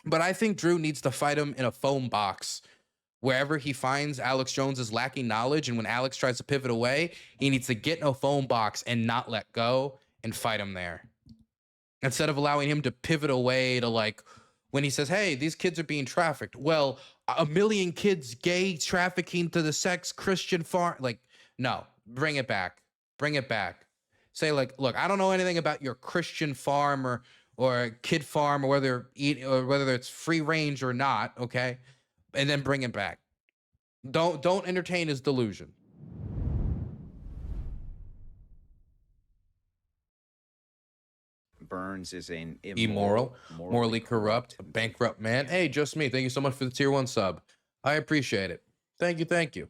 But I think Drew needs to fight him in a phone box. Wherever he finds Alex Jones is lacking knowledge, and when Alex tries to pivot away, he needs to get in a phone box and not let go and fight him there. Instead of allowing him to pivot away to like when he says, hey, these kids are being trafficked. Well, 1 million kids gay trafficking to the sex Christian farm. Like, no, bring it back. Bring it back. Say like, look, I don't know anything about your Christian farm or kid farm or whether it's free range or not, okay? And then bring it back. Don't entertain his delusion. Burns is an Immoral, morally corrupt, bankrupt man. Hey, just me. Thank you so much for the tier 1 sub. I appreciate it. Thank you.